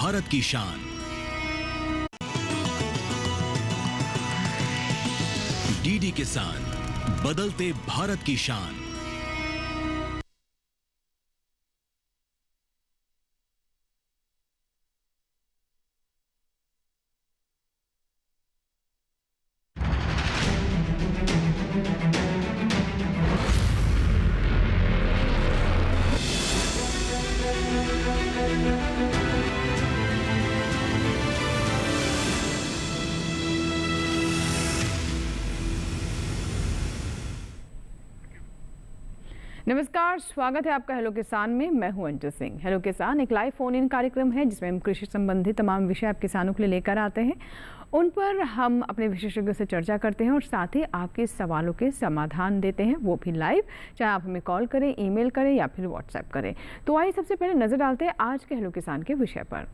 भारत की शान। डीडी किसान, बदलते भारत की शान। नमस्कार, स्वागत है आपका हेलो किसान में। मैं हूं अंजू सिंह। हेलो किसान एक लाइव फोन इन कार्यक्रम है जिसमें हम कृषि संबंधी तमाम विषय आप किसानों के लिए लेकर आते हैं। उन पर हम अपने विशेषज्ञों से चर्चा करते हैं और साथ ही आपके सवालों के समाधान देते हैं, वो भी लाइव, चाहे आप हमें कॉल करें, ईमेल करें या फिर व्हाट्सएप करें। तो आइए सबसे पहले नजर डालते हैं आज के हेलो किसान के विषय पर।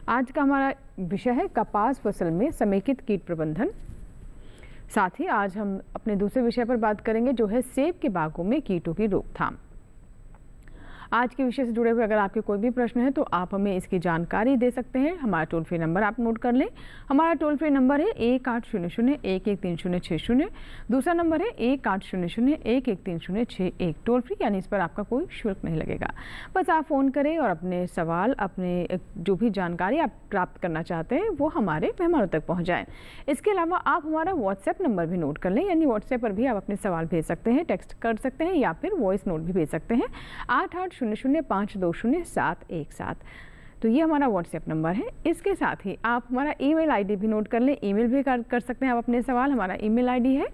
आज का हमारा विषय है कपास फसल में समेकित कीट प्रबंधन। साथ ही आज हम अपने दूसरे विषय पर बात करेंगे जो है सेब के बागों में कीटों की रोकथाम। आज के विषय से जुड़े हुए अगर आपके कोई भी प्रश्न है तो आप हमें इसकी जानकारी दे सकते हैं। हमारा टोल फ्री नंबर आप नोट कर लें। हमारा टोल फ्री नंबर है 1800-113060। दूसरा नंबर है 1800-113061। टोल फ्री यानी इस पर आपका कोई शुल्क नहीं लगेगा। बस आप फ़ोन करें और अपने सवाल, अपने जो भी जानकारी आप प्राप्त करना चाहते हैं वो हमारे मेहमानों तक पहुँचाएँ। इसके अलावा आप हमारा व्हाट्सएप नंबर भी नोट कर लें, यानी व्हाट्सएप पर भी आप अपने सवाल भेज सकते हैं, टेक्स्ट कर सकते हैं या फिर वॉइस नोट भी भेज सकते हैं 8800520717। तो ये हमारा व्हाट्सएप नंबर है। इसके साथ ही आप हमारा ईमेल आईडी भी नोट कर लें, ईमेल भी कर सकते हैं आप अपने सवाल। हमारा ईमेल आईडी है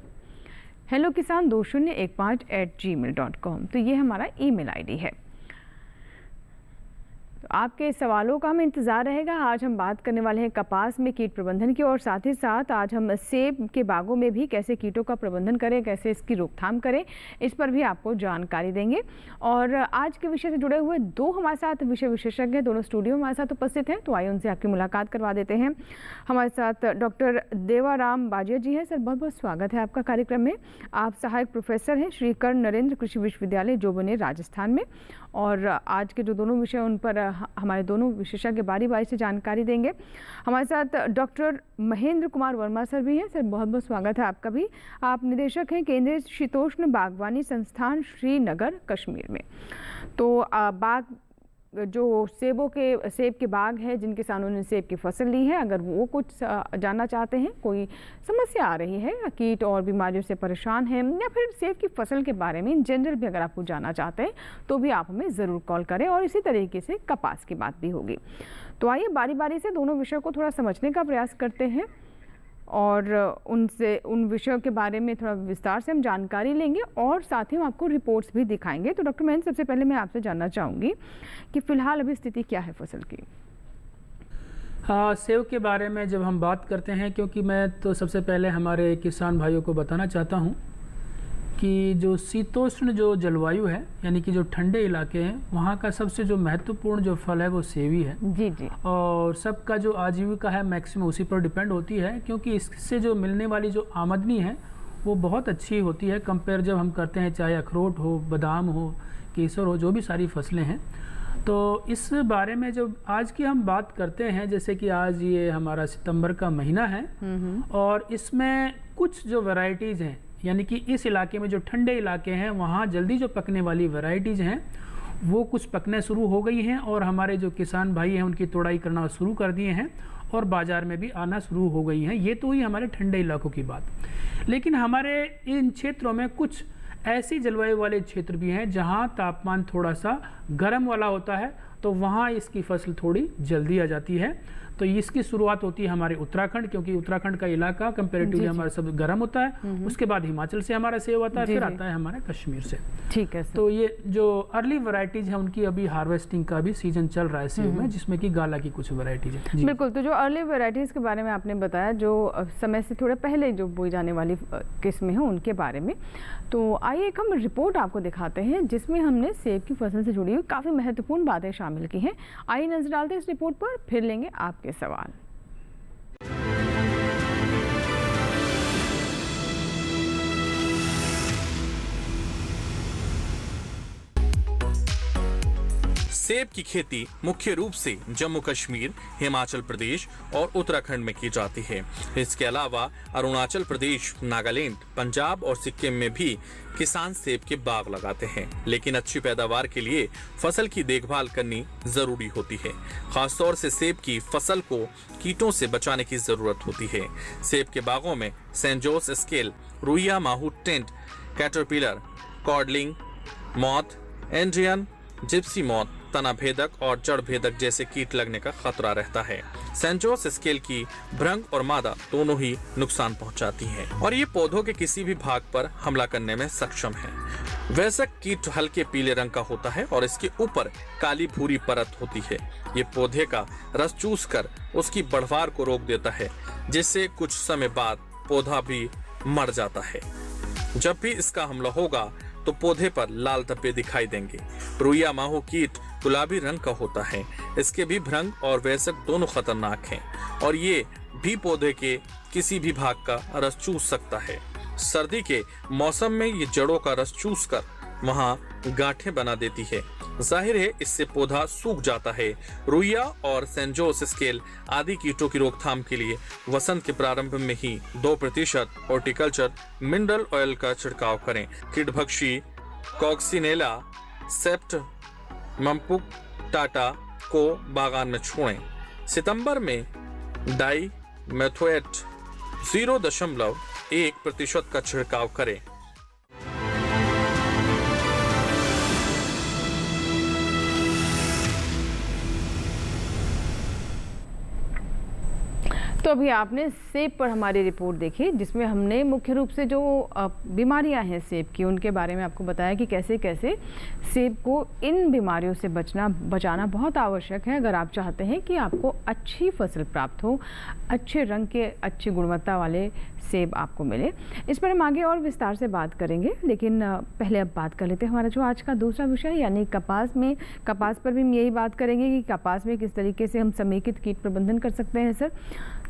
hellokisan2015@gmail.com। तो ये हमारा ईमेल आईडी है। तो आपके सवालों का हमें इंतज़ार रहेगा। आज हम बात करने वाले हैं कपास में कीट प्रबंधन की, और साथ ही साथ आज हम सेब के बागों में भी कैसे कीटों का प्रबंधन करें, कैसे इसकी रोकथाम करें, इस पर भी आपको जानकारी देंगे। और आज के विषय से जुड़े हुए दो हमारे साथ विषय विशेषज्ञ हैं, दोनों स्टूडियो में हमारे साथ उपस्थित हैं। तो आइए उनसे आपकी मुलाकात करवा देते हैं। हमारे साथ डॉक्टर देवाराम बाजिया जी हैं। सर, बहुत बहुत स्वागत है आपका कार्यक्रम में। आप सहायक प्रोफेसर हैं श्री कर्ण नरेंद्र कृषि विश्वविद्यालय जोबनेर, राजस्थान में। और आज के जो दोनों विषय उन पर हमारे दोनों विशेषज्ञ बारी बारी से जानकारी देंगे। हमारे साथ डॉक्टर महेंद्र कुमार वर्मा सर भी हैं। सर, बहुत बहुत स्वागत है आपका भी। आप निदेशक हैं केंद्रीय शीतोष्ण बागवानी संस्थान श्रीनगर, कश्मीर में। तो बाग जो सेब के बाग है, जिन किसानों ने सेब की फसल ली है, अगर वो कुछ जानना चाहते हैं, कोई समस्या आ रही है, कीट और बीमारियों से परेशान हैं, या फिर सेब की फसल के बारे में इन जनरल भी अगर आप कुछ जानना चाहते हैं तो भी आप हमें ज़रूर कॉल करें। और इसी तरीके से कपास की बात भी होगी। तो आइए बारी बारी से दोनों विषयों को थोड़ा समझने का प्रयास करते हैं और उनसे उन विषयों के बारे में थोड़ा विस्तार से हम जानकारी लेंगे और साथ ही हम आपको रिपोर्ट्स भी दिखाएंगे। तो डॉक्टर महेंद्र, सबसे पहले मैं आपसे जानना चाहूँगी कि फ़िलहाल अभी स्थिति क्या है फसल की? हाँ, सेब के बारे में जब हम बात करते हैं, क्योंकि मैं तो सबसे पहले हमारे किसान भाइयों को बताना चाहता हूँ कि जो शीतोष्ण जो जलवायु है, यानी कि जो ठंडे इलाके हैं, वहाँ का सबसे जो महत्वपूर्ण जो फल है वो सेब ही है। जी जी। और सबका जो आजीविका है मैक्सिमम उसी पर डिपेंड होती है, क्योंकि इससे जो मिलने वाली जो आमदनी है वो बहुत अच्छी होती है कंपेयर जब हम करते हैं, चाहे अखरोट हो, बादाम हो, केसर हो, जो भी सारी फसलें हैं। तो इस बारे में जब आज की हम बात करते हैं, जैसे कि आज ये हमारा सितंबर का महीना है और इसमें कुछ जो वैरायटीज़ हैं, यानी कि इस इलाके में जो ठंडे इलाके हैं वहाँ जल्दी जो पकने वाली वैरायटीज़ हैं वो कुछ पकने शुरू हो गई हैं और हमारे जो किसान भाई हैं उनकी तोड़ाई करना शुरू कर दिए हैं और बाज़ार में भी आना शुरू हो गई हैं। ये तो हुई हमारे ठंडे इलाकों की बात। लेकिन हमारे इन क्षेत्रों में कुछ ऐसी जलवायु वाले क्षेत्र भी हैं जहाँ तापमान थोड़ा सा गर्म वाला होता है, तो वहाँ इसकी फसल थोड़ी जल्दी आ जाती है। तो इसकी शुरुआत होती है हमारे उत्तराखंड, क्योंकि उत्तराखंड का इलाका कंपेरेटिवली हमारा सब गर्म होता है। उसके बाद हिमाचल से हमारा सेब आता है, फिर आता है हमारा कश्मीर से। ठीक है। तो ये जो अर्ली वैरायटीज है उनकी अभी हार्वेस्टिंग का भी सीजन चल रहा है सेब में, जिसमें कि गाला की कुछ वैरायटीज है। बिल्कुल। तो जो अर्ली वैरायटीज के बारे में आपने बताया, जो समय से थोड़े पहले जो बोई जाने वाली किस्में हैं उनके बारे में, तो आइए एक हम रिपोर्ट आपको दिखाते हैं जिसमें हमने सेब की फसल से जुड़ी हुई काफ़ी महत्वपूर्ण बातें शामिल की हैं। आइए नजर डालते हैं इस रिपोर्ट पर, फिर लेंगे आपके सवाल। सेब की खेती मुख्य रूप से जम्मू कश्मीर, हिमाचल प्रदेश और उत्तराखंड में की जाती है। इसके अलावा अरुणाचल प्रदेश, नागालैंड, पंजाब और सिक्किम में भी किसान सेब के बाग लगाते हैं। लेकिन अच्छी पैदावार के लिए फसल की देखभाल करनी जरूरी होती है। खासतौर से सेब की फसल को कीटों से बचाने की जरूरत होती है। सेब के बागों में सेंट जोस स्केल, रुइया माहू tent, caterpillar, codling moth, Indian Gypsy moth, तना भेदक और जड़ भेदक जैसे कीट लगने का खतरा रहता है। सेंट जोस स्केल की भृंग और मादा दोनों ही नुकसान पहुंचाती हैं और ये पौधों के किसी भी भाग पर हमला करने में सक्षम है। वैसक कीट हल्के पीले रंग का होता है और इसके ऊपर काली भूरी परत होती है। ये पौधे का रस चूस कर उसकी बढ़वार को रोक देता है, जिससे कुछ समय बाद पौधा भी मर जाता है। जब भी इसका हमला होगा तो पौधे पर लाल धब्बे दिखाई देंगे। रुइया माहू कीट गुलाबी रंग का होता है। इसके भी भृंग और वैसक दोनों खतरनाक हैं और ये भी पौधे के किसी भी भाग का रस चूस सकता है। सर्दी के मौसम में ये जड़ों का रस चूस कर वहाँ गांठें बना देती है। जाहिर है इससे पौधा सूख जाता है। रुइया और सेंट जोस स्केल आदि कीटों की रोकथाम के लिए वसंत के प्रारंभ में ही 2% हॉर्टिकल्चर मिनरल ऑयल का छिड़काव करें। कीटभक्षी कॉक्सिनेला सेप्ट मम्पुक टाटा को बागान में छोड़ें। सितंबर में डाई मेथोएट 0.1% का छिड़काव करें। तो अभी आपने सेब पर हमारी रिपोर्ट देखी, जिसमें हमने मुख्य रूप से जो बीमारियां हैं सेब की उनके बारे में आपको बताया कि कैसे कैसे सेब को इन बीमारियों से बचाना बहुत आवश्यक है अगर आप चाहते हैं कि आपको अच्छी फसल प्राप्त हो, अच्छे रंग के अच्छी गुणवत्ता वाले सेब आपको मिले। इस पर हम आगे और विस्तार से बात करेंगे, लेकिन पहले अब बात कर लेते हैं हमारा जो आज का दूसरा विषय यानी कपास में। कपास पर भी हम यही बात करेंगे कि कपास में किस तरीके से हम समेकित कीट प्रबंधन कर सकते हैं सर।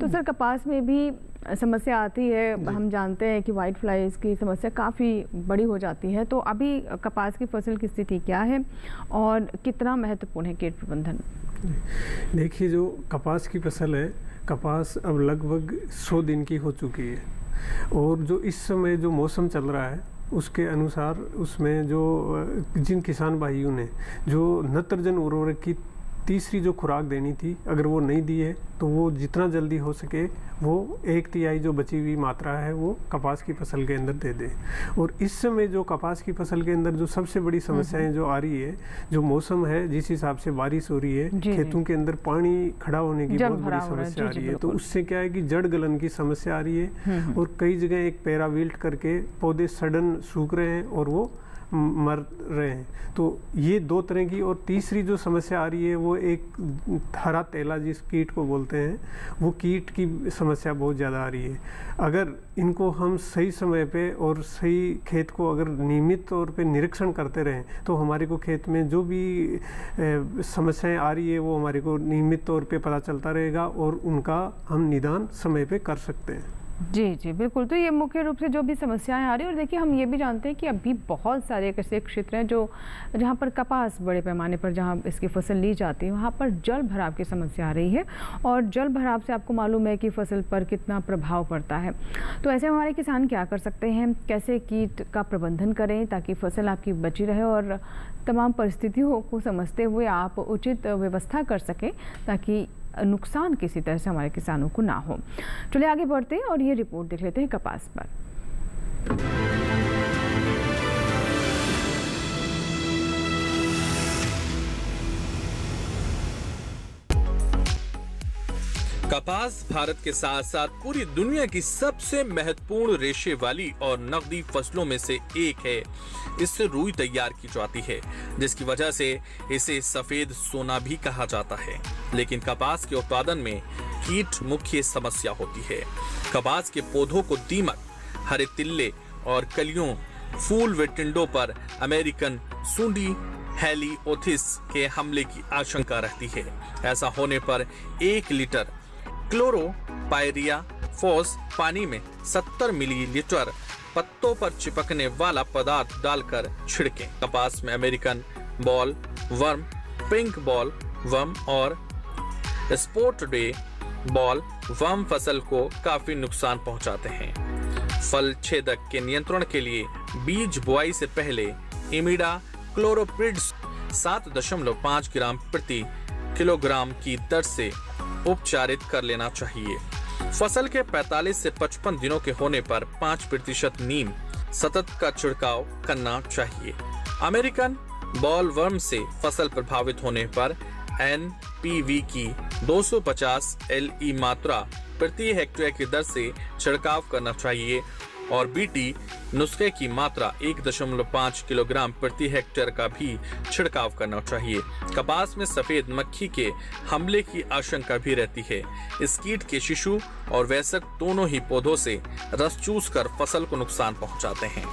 तो सर कपास में भी समस्या आती है, हम जानते हैं कि वाइट फ्लाइज की समस्या काफ़ी बड़ी हो जाती है। तो अभी कपास की फसल की स्थिति क्या है और कितना महत्वपूर्ण है कीट प्रबंधन? देखिए, जो कपास की फसल है, कपास अब लगभग 100 दिन की हो चुकी है और जो इस समय जो मौसम चल रहा है उसके अनुसार उसमें जो जिन किसान भाइयों ने जो नत्रजन उर्वरक की तीसरी जो खुराक देनी थी, अगर वो नहीं दी है तो वो जितना जल्दी हो सके वो 1/3 जो बची हुई मात्रा है वो कपास की फसल के अंदर दे दे। और इस समय जो कपास की फसल के अंदर जो सबसे बड़ी समस्याएं जो आ रही है, जो मौसम है जिस हिसाब से बारिश हो रही है, खेतों के अंदर पानी खड़ा होने की बहुत बड़ी समस्या आ रही है। तो उससे क्या है कि जड़ गलन की समस्या आ रही है और कई जगह एक पैराविल्ट करके पौधे सडन सूख रहे हैं और वो मर रहे हैं। तो ये 2 तरह की, और तीसरी जो समस्या आ रही है वो एक हरा तेला जिस कीट को बोलते हैं, वो कीट की समस्या बहुत ज़्यादा आ रही है। अगर इनको हम सही समय पे और सही खेत को अगर नियमित तौर पे निरीक्षण करते रहें तो हमारे को खेत में जो भी समस्याएं आ रही है वो हमारे को नियमित तौर पे पता चलता रहेगा और उनका हम निदान समय पे कर सकते हैं। जी जी बिल्कुल। तो ये मुख्य रूप से जो भी समस्याएं आ रही है, और देखिए हम ये भी जानते हैं कि अभी बहुत सारे ऐसे क्षेत्र हैं जो जहाँ पर कपास बड़े पैमाने पर जहाँ इसकी फसल ली जाती है वहाँ पर जल भराव की समस्या आ रही है और जल भराव से आपको मालूम है कि फसल पर कितना प्रभाव पड़ता है। तो ऐसे हमारे किसान क्या कर सकते हैं, कैसे कीट का प्रबंधन करें ताकि फसल आपकी बची रहे और तमाम परिस्थितियों को समझते हुए आप उचित व्यवस्था कर सकें ताकि नुकसान किसी तरह से हमारे किसानों को ना हो। चलिए आगे बढ़ते हैं और ये रिपोर्ट देख लेते हैं कपास पर। कपास भारत के साथ साथ पूरी दुनिया की सबसे महत्वपूर्ण रेशे वाली और नकदी फसलों में से एक है। इससे रुई तैयार की जाती है, जिसकी वजह से इसे सफेद सोना भी कहा जाता है। लेकिन कपास के उत्पादन में कीट मुख्य समस्या होती है। कपास के पौधों को दीमक, हरे तिल्ले और कलियों, फूल व टिंडों पर अमेरिकन सूंडी हेलिओथिस के हमले की आशंका रहती है। ऐसा होने पर 1 लीटर क्लोरोपायरिया फॉस पानी में 70 मिलीलीटर पत्तों पर चिपकने वाला पदार्थ डालकर छिड़कें। कपास में American ball worm pink ball worm और स्पॉट डे बॉल वर्म फसल को काफी नुकसान पहुंचाते हैं। फल छेदक के नियंत्रण के लिए बीज बुआई से पहले इमिडा क्लोरोप्रिड 7.5 ग्राम प्रति किलोग्राम की दर से उपचारित कर लेना चाहिए। फसल के 45 से 55 दिनों के होने पर 5% नीम सतत का छिड़काव करना चाहिए। अमेरिकन बॉल वर्म से फसल प्रभावित होने पर NPV की 250 LE मात्रा प्रति हेक्टेयर की दर से छिड़काव करना चाहिए और BT नुस्खे की मात्रा 1.5 किलोग्राम प्रति हेक्टेयर का भी छिड़काव करना चाहिए। कपास में सफेद मक्खी के हमले की आशंका भी रहती है। इस कीट के शिशु और वयस्क दोनों ही पौधों से रस चूस कर फसल को नुकसान पहुंचाते हैं।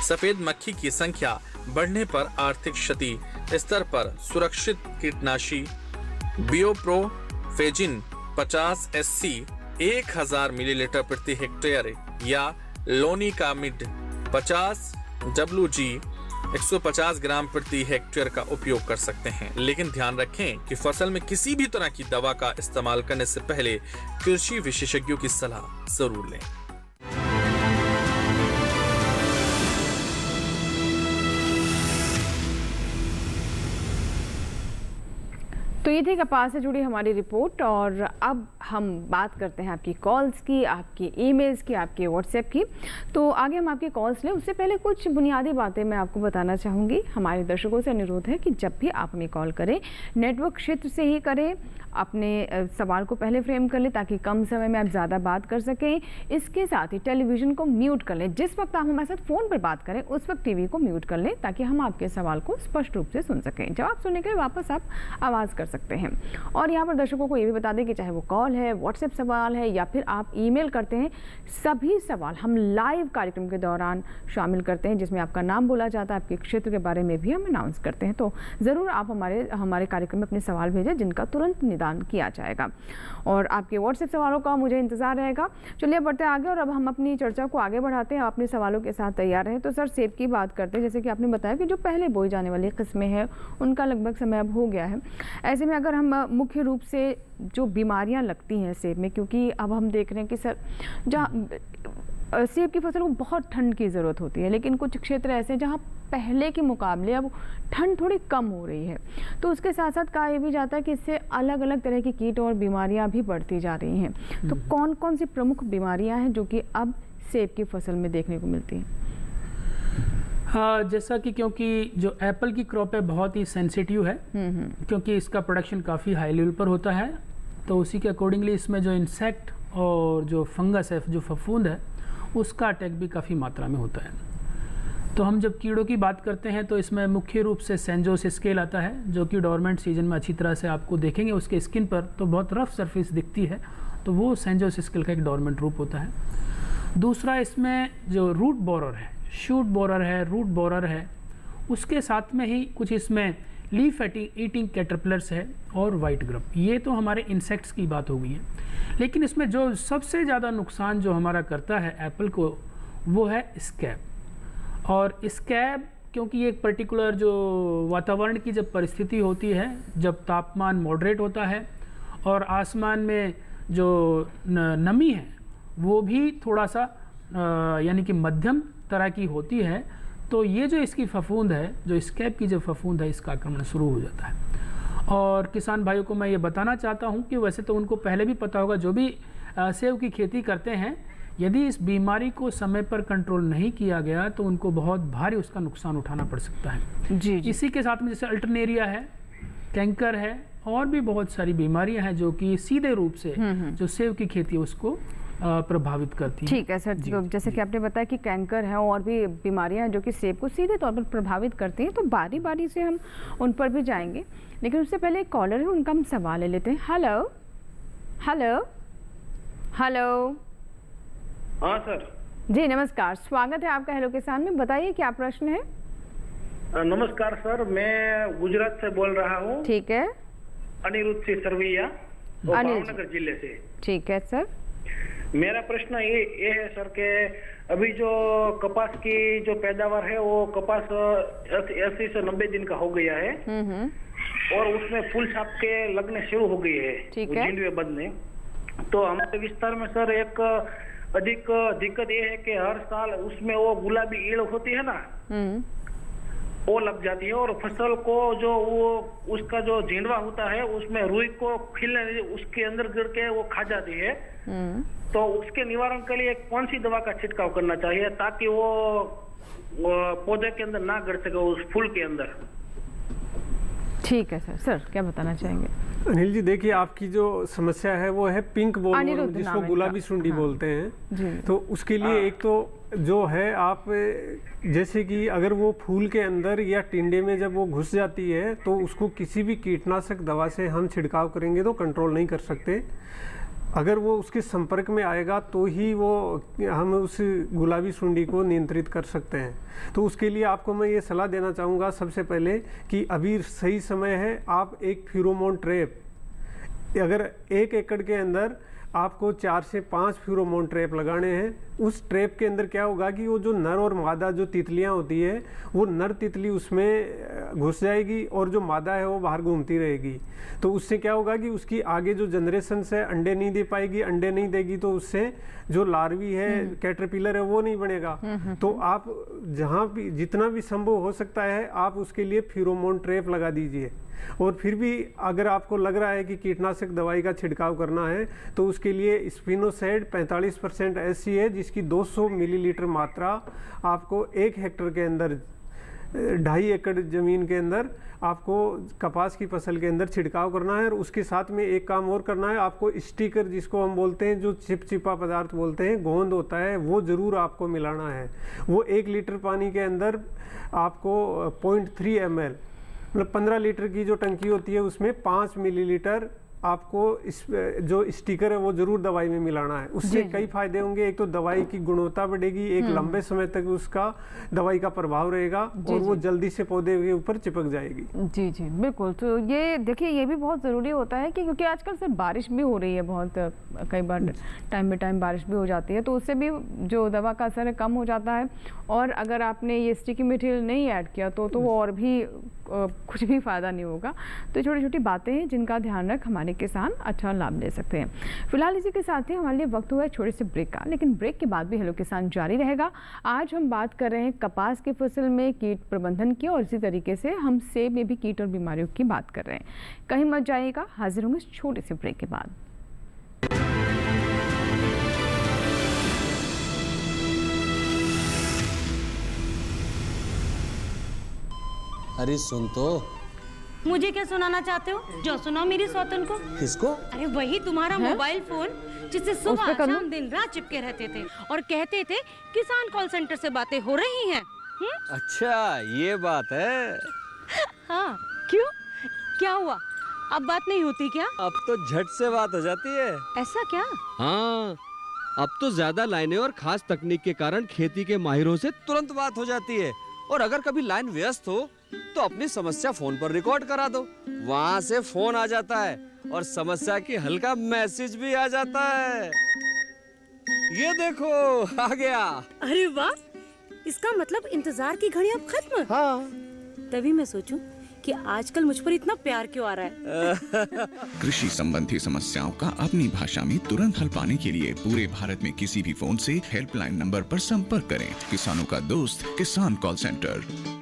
सफेद मक्खी की संख्या बढ़ने पर आर्थिक क्षति स्तर पर सुरक्षित कीटनाशी बियोप्रोफेजिन 50 SC 1000 मिलीलीटर प्रति हेक्टेयर या लोनिकामिड 50 WG 150 ग्राम प्रति हेक्टेयर का उपयोग कर सकते हैं। लेकिन ध्यान रखें कि फसल में किसी भी तरह की दवा का इस्तेमाल करने से पहले कृषि विशेषज्ञों की सलाह जरूर लें। तो ये थी कपास से जुड़ी हमारी रिपोर्ट और अब हम बात करते हैं आपकी कॉल्स की, आपकी ईमेल्स की, आपके व्हाट्सएप की। तो आगे हम आपके कॉल्स लें उससे पहले कुछ बुनियादी बातें मैं आपको बताना चाहूँगी। हमारे दर्शकों से अनुरोध है कि जब भी आप हमें कॉल करें नेटवर्क क्षेत्र से ही करें, अपने सवाल को पहले फ्रेम कर लें ताकि कम समय में आप ज़्यादा बात कर सकें। इसके साथ ही टेलीविज़न को म्यूट कर लें। जिस वक्त आप हमारे साथ फ़ोन पर बात करें उस वक्त टीवी को म्यूट कर लें ताकि हम आपके सवाल को स्पष्ट रूप से सुन सकें। जवाब सुनने के लिए वापस आप आवाज़ कर सकते हैं। और यहाँ पर दर्शकों को ये भी बता दें कि चाहे वो कॉल है, व्हाट्सएप सवाल है या फिर आप ईमेल करते हैं, सभी सवाल हम लाइव कार्यक्रम के दौरान शामिल करते हैं जिसमें आपका नाम बोला जाता है, आपके क्षेत्र के बारे में भी हम अनाउंस करते हैं। तो ज़रूर आप हमारे कार्यक्रम में अपने सवाल भेजें जिनका तुरंत निदान किया जाएगा और आपके व्हाट्सएप सवालों का मुझे इंतज़ार रहेगा। चलिए बढ़ते आगे और अब हम अपनी चर्चा को आगे बढ़ाते हैं। आप अपने सवालों के साथ तैयार हैं। तो सर सेब की बात करते हैं। जैसे कि आपने बताया कि जो पहले बोई जाने वाली किस्में हैं उनका लगभग समय अब हो गया है। ऐसे में अगर हम मुख्य रूप से जो बीमारियां लगती हैं सेब में, क्योंकि अब हम देख रहे हैं कि सर जहाँ सेब की फसल को बहुत ठंड की ज़रूरत होती है, लेकिन कुछ क्षेत्र ऐसे हैं जहाँ पहले के मुकाबले अब ठंड थोड़ी कम हो रही है। तो उसके साथ साथ कहा यह भी जाता है कि इससे अलग अलग तरह की कीट और बीमारियां भी बढ़ती जा रही हैं। तो कौन कौन सी प्रमुख बीमारियां हैं जो कि अब सेब की फसल में देखने को मिलती हैं? हाँ, जैसा कि क्योंकि जो एप्पल की क्रॉप है बहुत ही सेंसिटिव है, क्योंकि इसका प्रोडक्शन काफ़ी हाई लेवल पर होता है, तो उसी के अकॉर्डिंगली इसमें जो इंसेक्ट और जो फंगस है, जो फफूंद है, उसका अटैक भी काफ़ी मात्रा में होता है। तो हम जब कीड़ों की बात करते हैं तो इसमें मुख्य रूप से सेंजोस स्केल आता है, जो कि डोरमेंट सीजन में अच्छी तरह से आपको देखेंगे उसके स्किन पर तो बहुत रफ सरफेस दिखती है, तो वो सेंजोस स्केल का एक डोरमेंट रूप होता है। दूसरा इसमें जो रूट बोरर है, शूट बोरर है, रूट बोरर है, उसके साथ में ही कुछ इसमें लीफ ईटिंग कैटरपिलर्स है और वाइट ग्रब। ये तो हमारे इंसेक्ट्स की बात हो गई है। लेकिन इसमें जो सबसे ज़्यादा नुकसान जो हमारा करता है एप्पल को, वो है स्कैब। और स्कैब क्योंकि ये एक पर्टिकुलर जो वातावरण की जब परिस्थिति होती है, जब तापमान मॉडरेट होता है और आसमान में जो नमी है वो भी थोड़ा सा यानी कि मध्यम तरह की होती है, तो ये जो इसकी फफूंद है, जो स्कैब की जो फफूंद है, इसका आक्रमण शुरू हो जाता है। और किसान भाइयों को मैं ये बताना चाहता हूँ कि वैसे तो उनको पहले भी पता होगा, जो भी सेब की खेती करते हैं, यदि इस बीमारी को समय पर कंट्रोल नहीं किया गया तो उनको बहुत भारी उसका नुकसान उठाना पड़ सकता है। जी। इसी के साथ में जैसे अल्टरनेरिया है, कैंकर है और भी बहुत सारी बीमारियां हैं जो कि सीधे रूप से जो सेब की खेती है उसको प्रभावित करती है। ठीक है सर, जैसे कि आपने बताया कि कैंकर है और भी बीमारियां जो कि सेब को सीधे तौर पर प्रभावित करती हैं, तो बारी बारी से हम उन पर भी जाएंगे। लेकिन उससे पहले एक कॉलर है, उनका हम सवाल ले लेते हैं। Hello hello hello. हाँ सर जी नमस्कार, स्वागत है आपका हेलो किसान में। बताइए क्या प्रश्न है? नमस्कार सर, मैं गुजरात से बोल रहा हूँ। ठीक है। अनिरुद्ध सिंह सरवैया, भावनगर जिले से। ठीक है सर। मेरा प्रश्न ये है सर कि अभी जो कपास की जो पैदावार है वो कपास 80 से 90 दिन का हो गया है और उसमें फूल छाप के लगने शुरू हो गई है, झिंडवे बदने। तो हमारे विस्तार में सर एक अधिक दिक्कत ये है कि हर साल उसमें वो गुलाबी ईड़ होती है ना, वो लग जाती है और फसल को जो वो उसका जो झिंडवा होता है उसमें रुई को खिलने उसके अंदर गिर के वो खा जाती है। तो उसके निवारण के लिए कौन सी दवा का छिड़काव करना चाहिए ताकि वो पौधे के अंदर ना गिर सके, उस फूल के अंदर? ठीक है सर। सर क्या बताना चाहेंगे? अनिल जी देखिए, आपकी जो समस्या है वो है पिंक बॉल जिसको गुलाबी सुंडी बोलते हैं। तो उसके लिए एक तो जो है आप जैसे कि अगर वो फूल के अंदर या टिंडे में जब वो घुस जाती है तो उसको किसी भी कीटनाशक दवा से हम छिड़काव करेंगे तो कंट्रोल नहीं कर सकते। अगर वो उसके संपर्क में आएगा तो ही वो हम उस गुलाबी सुंडी को नियंत्रित कर सकते हैं। तो उसके लिए आपको मैं ये सलाह देना चाहूँगा सबसे पहले कि अभी सही समय है, आप एक फेरोमोन ट्रैप, अगर 1 एकड़ के अंदर आपको 4 से 5 फेरोमोन ट्रैप लगाने हैं। उस ट्रैप के अंदर क्या होगा कि वो जो नर और मादा जो तितलियां होती है वो नर तितली उसमें घुस जाएगी और जो मादा है वो बाहर घूमती रहेगी। तो उससे क्या होगा कि उसकी आगे जो जनरेशन है अंडे नहीं दे पाएगी, अंडे नहीं देगी तो उससे जो लार्वी है कैटरपिलर है वो नहीं बनेगा। तो आप जहाँ भी जितना भी संभव हो सकता है आप उसके लिए फेरोमोन ट्रैप लगा दीजिए। और फिर भी अगर आपको लग रहा है कि कीटनाशक दवाई का छिड़काव करना है तो उसके लिए स्पिनोसाइड 45% ऐसी है जिसकी 200 मिलीलीटर मात्रा आपको 1 हेक्टर के अंदर 2.5 एकड़ ज़मीन के अंदर आपको कपास की फसल के अंदर छिड़काव करना है। और उसके साथ में एक काम और करना है, आपको स्टिकर जिसको हम बोलते हैं, जो चिपचिपा पदार्थ बोलते हैं, गोंद होता है, वो ज़रूर आपको मिलाना है। वो 1 लीटर पानी के अंदर आपको 0.3 ml मतलब 15 लीटर की जो टंकी होती है उसमें 5 मिलीलीटर आपको इस जो स्टिकर है वो जरूर दवाई में मिलाना है। उससे कई फायदे होंगे। एक तो दवाई की गुणवत्ता बढ़ेगी, एक लंबे समय तक उसका दवाई का प्रभाव रहेगा और वो जल्दी से पौधे के ऊपर चिपक जाएगी। जी जी बिल्कुल। तो ये देखिए ये भी बहुत ज़रूरी होता है कि क्योंकि आजकल से बारिश भी हो रही है बहुत, कई बार टाइम पे टाइम बारिश भी हो जाती है तो उससे भी जो दवा का असर है कम हो जाता है। और अगर आपने ये स्टिकी मटेरियल नहीं ऐड किया तो वो और भी कुछ भी फ़ायदा नहीं होगा। तो छोटी छोटी बातें हैं जिनका ध्यान रख हमारे किसान अच्छा लाभ ले सकते हैं। फिलहाल इसी के साथ ही हमारे लिए वक्त हुआ है छोटे से ब्रेक का, लेकिन ब्रेक के बाद भी हेलो किसान जारी रहेगा। आज हम बात कर रहे हैं कपास की फसल में कीट प्रबंधन की और इसी तरीके से हम सेब में भी कीट और बीमारियों की बात कर रहे हैं। कहीं मत जाइएगा, हाजिर होंगे इस छोटे से ब्रेक के बाद। अरे सुन तो। मुझे क्या सुनाना चाहते हो? जो सुनाओ मेरी सौतन को। किसको? अरे वही तुम्हारा मोबाइल फोन जिससे सुबह शाम दिन रात चिपके रहते थे और कहते थे किसान कॉल सेंटर से बातें हो रही हैं। अच्छा ये बात है। हाँ क्यों, क्या हुआ? अब बात नहीं होती क्या? अब तो झट से बात हो जाती है। ऐसा क्या? हाँ अब तो ज्यादा लाइनें और खास तकनीक के कारण खेती के माहिरों से तुरंत बात हो जाती है। और अगर कभी लाइन व्यस्त हो तो अपनी समस्या फोन पर रिकॉर्ड करा दो, वहाँ से फोन आ जाता है और समस्या की हल का मैसेज भी आ जाता है। ये देखो आ गया। अरे वाह, इसका मतलब इंतजार की घड़ी अब खत्म। हाँ तभी मैं सोचूं कि आजकल मुझ पर इतना प्यार क्यों आ रहा है। कृषि संबंधी समस्याओं का अपनी भाषा में तुरंत हल पाने के लिए पूरे भारत में किसी भी फोन से हेल्पलाइन नंबर पर संपर्क करें। किसानों का दोस्त किसान कॉल सेंटर।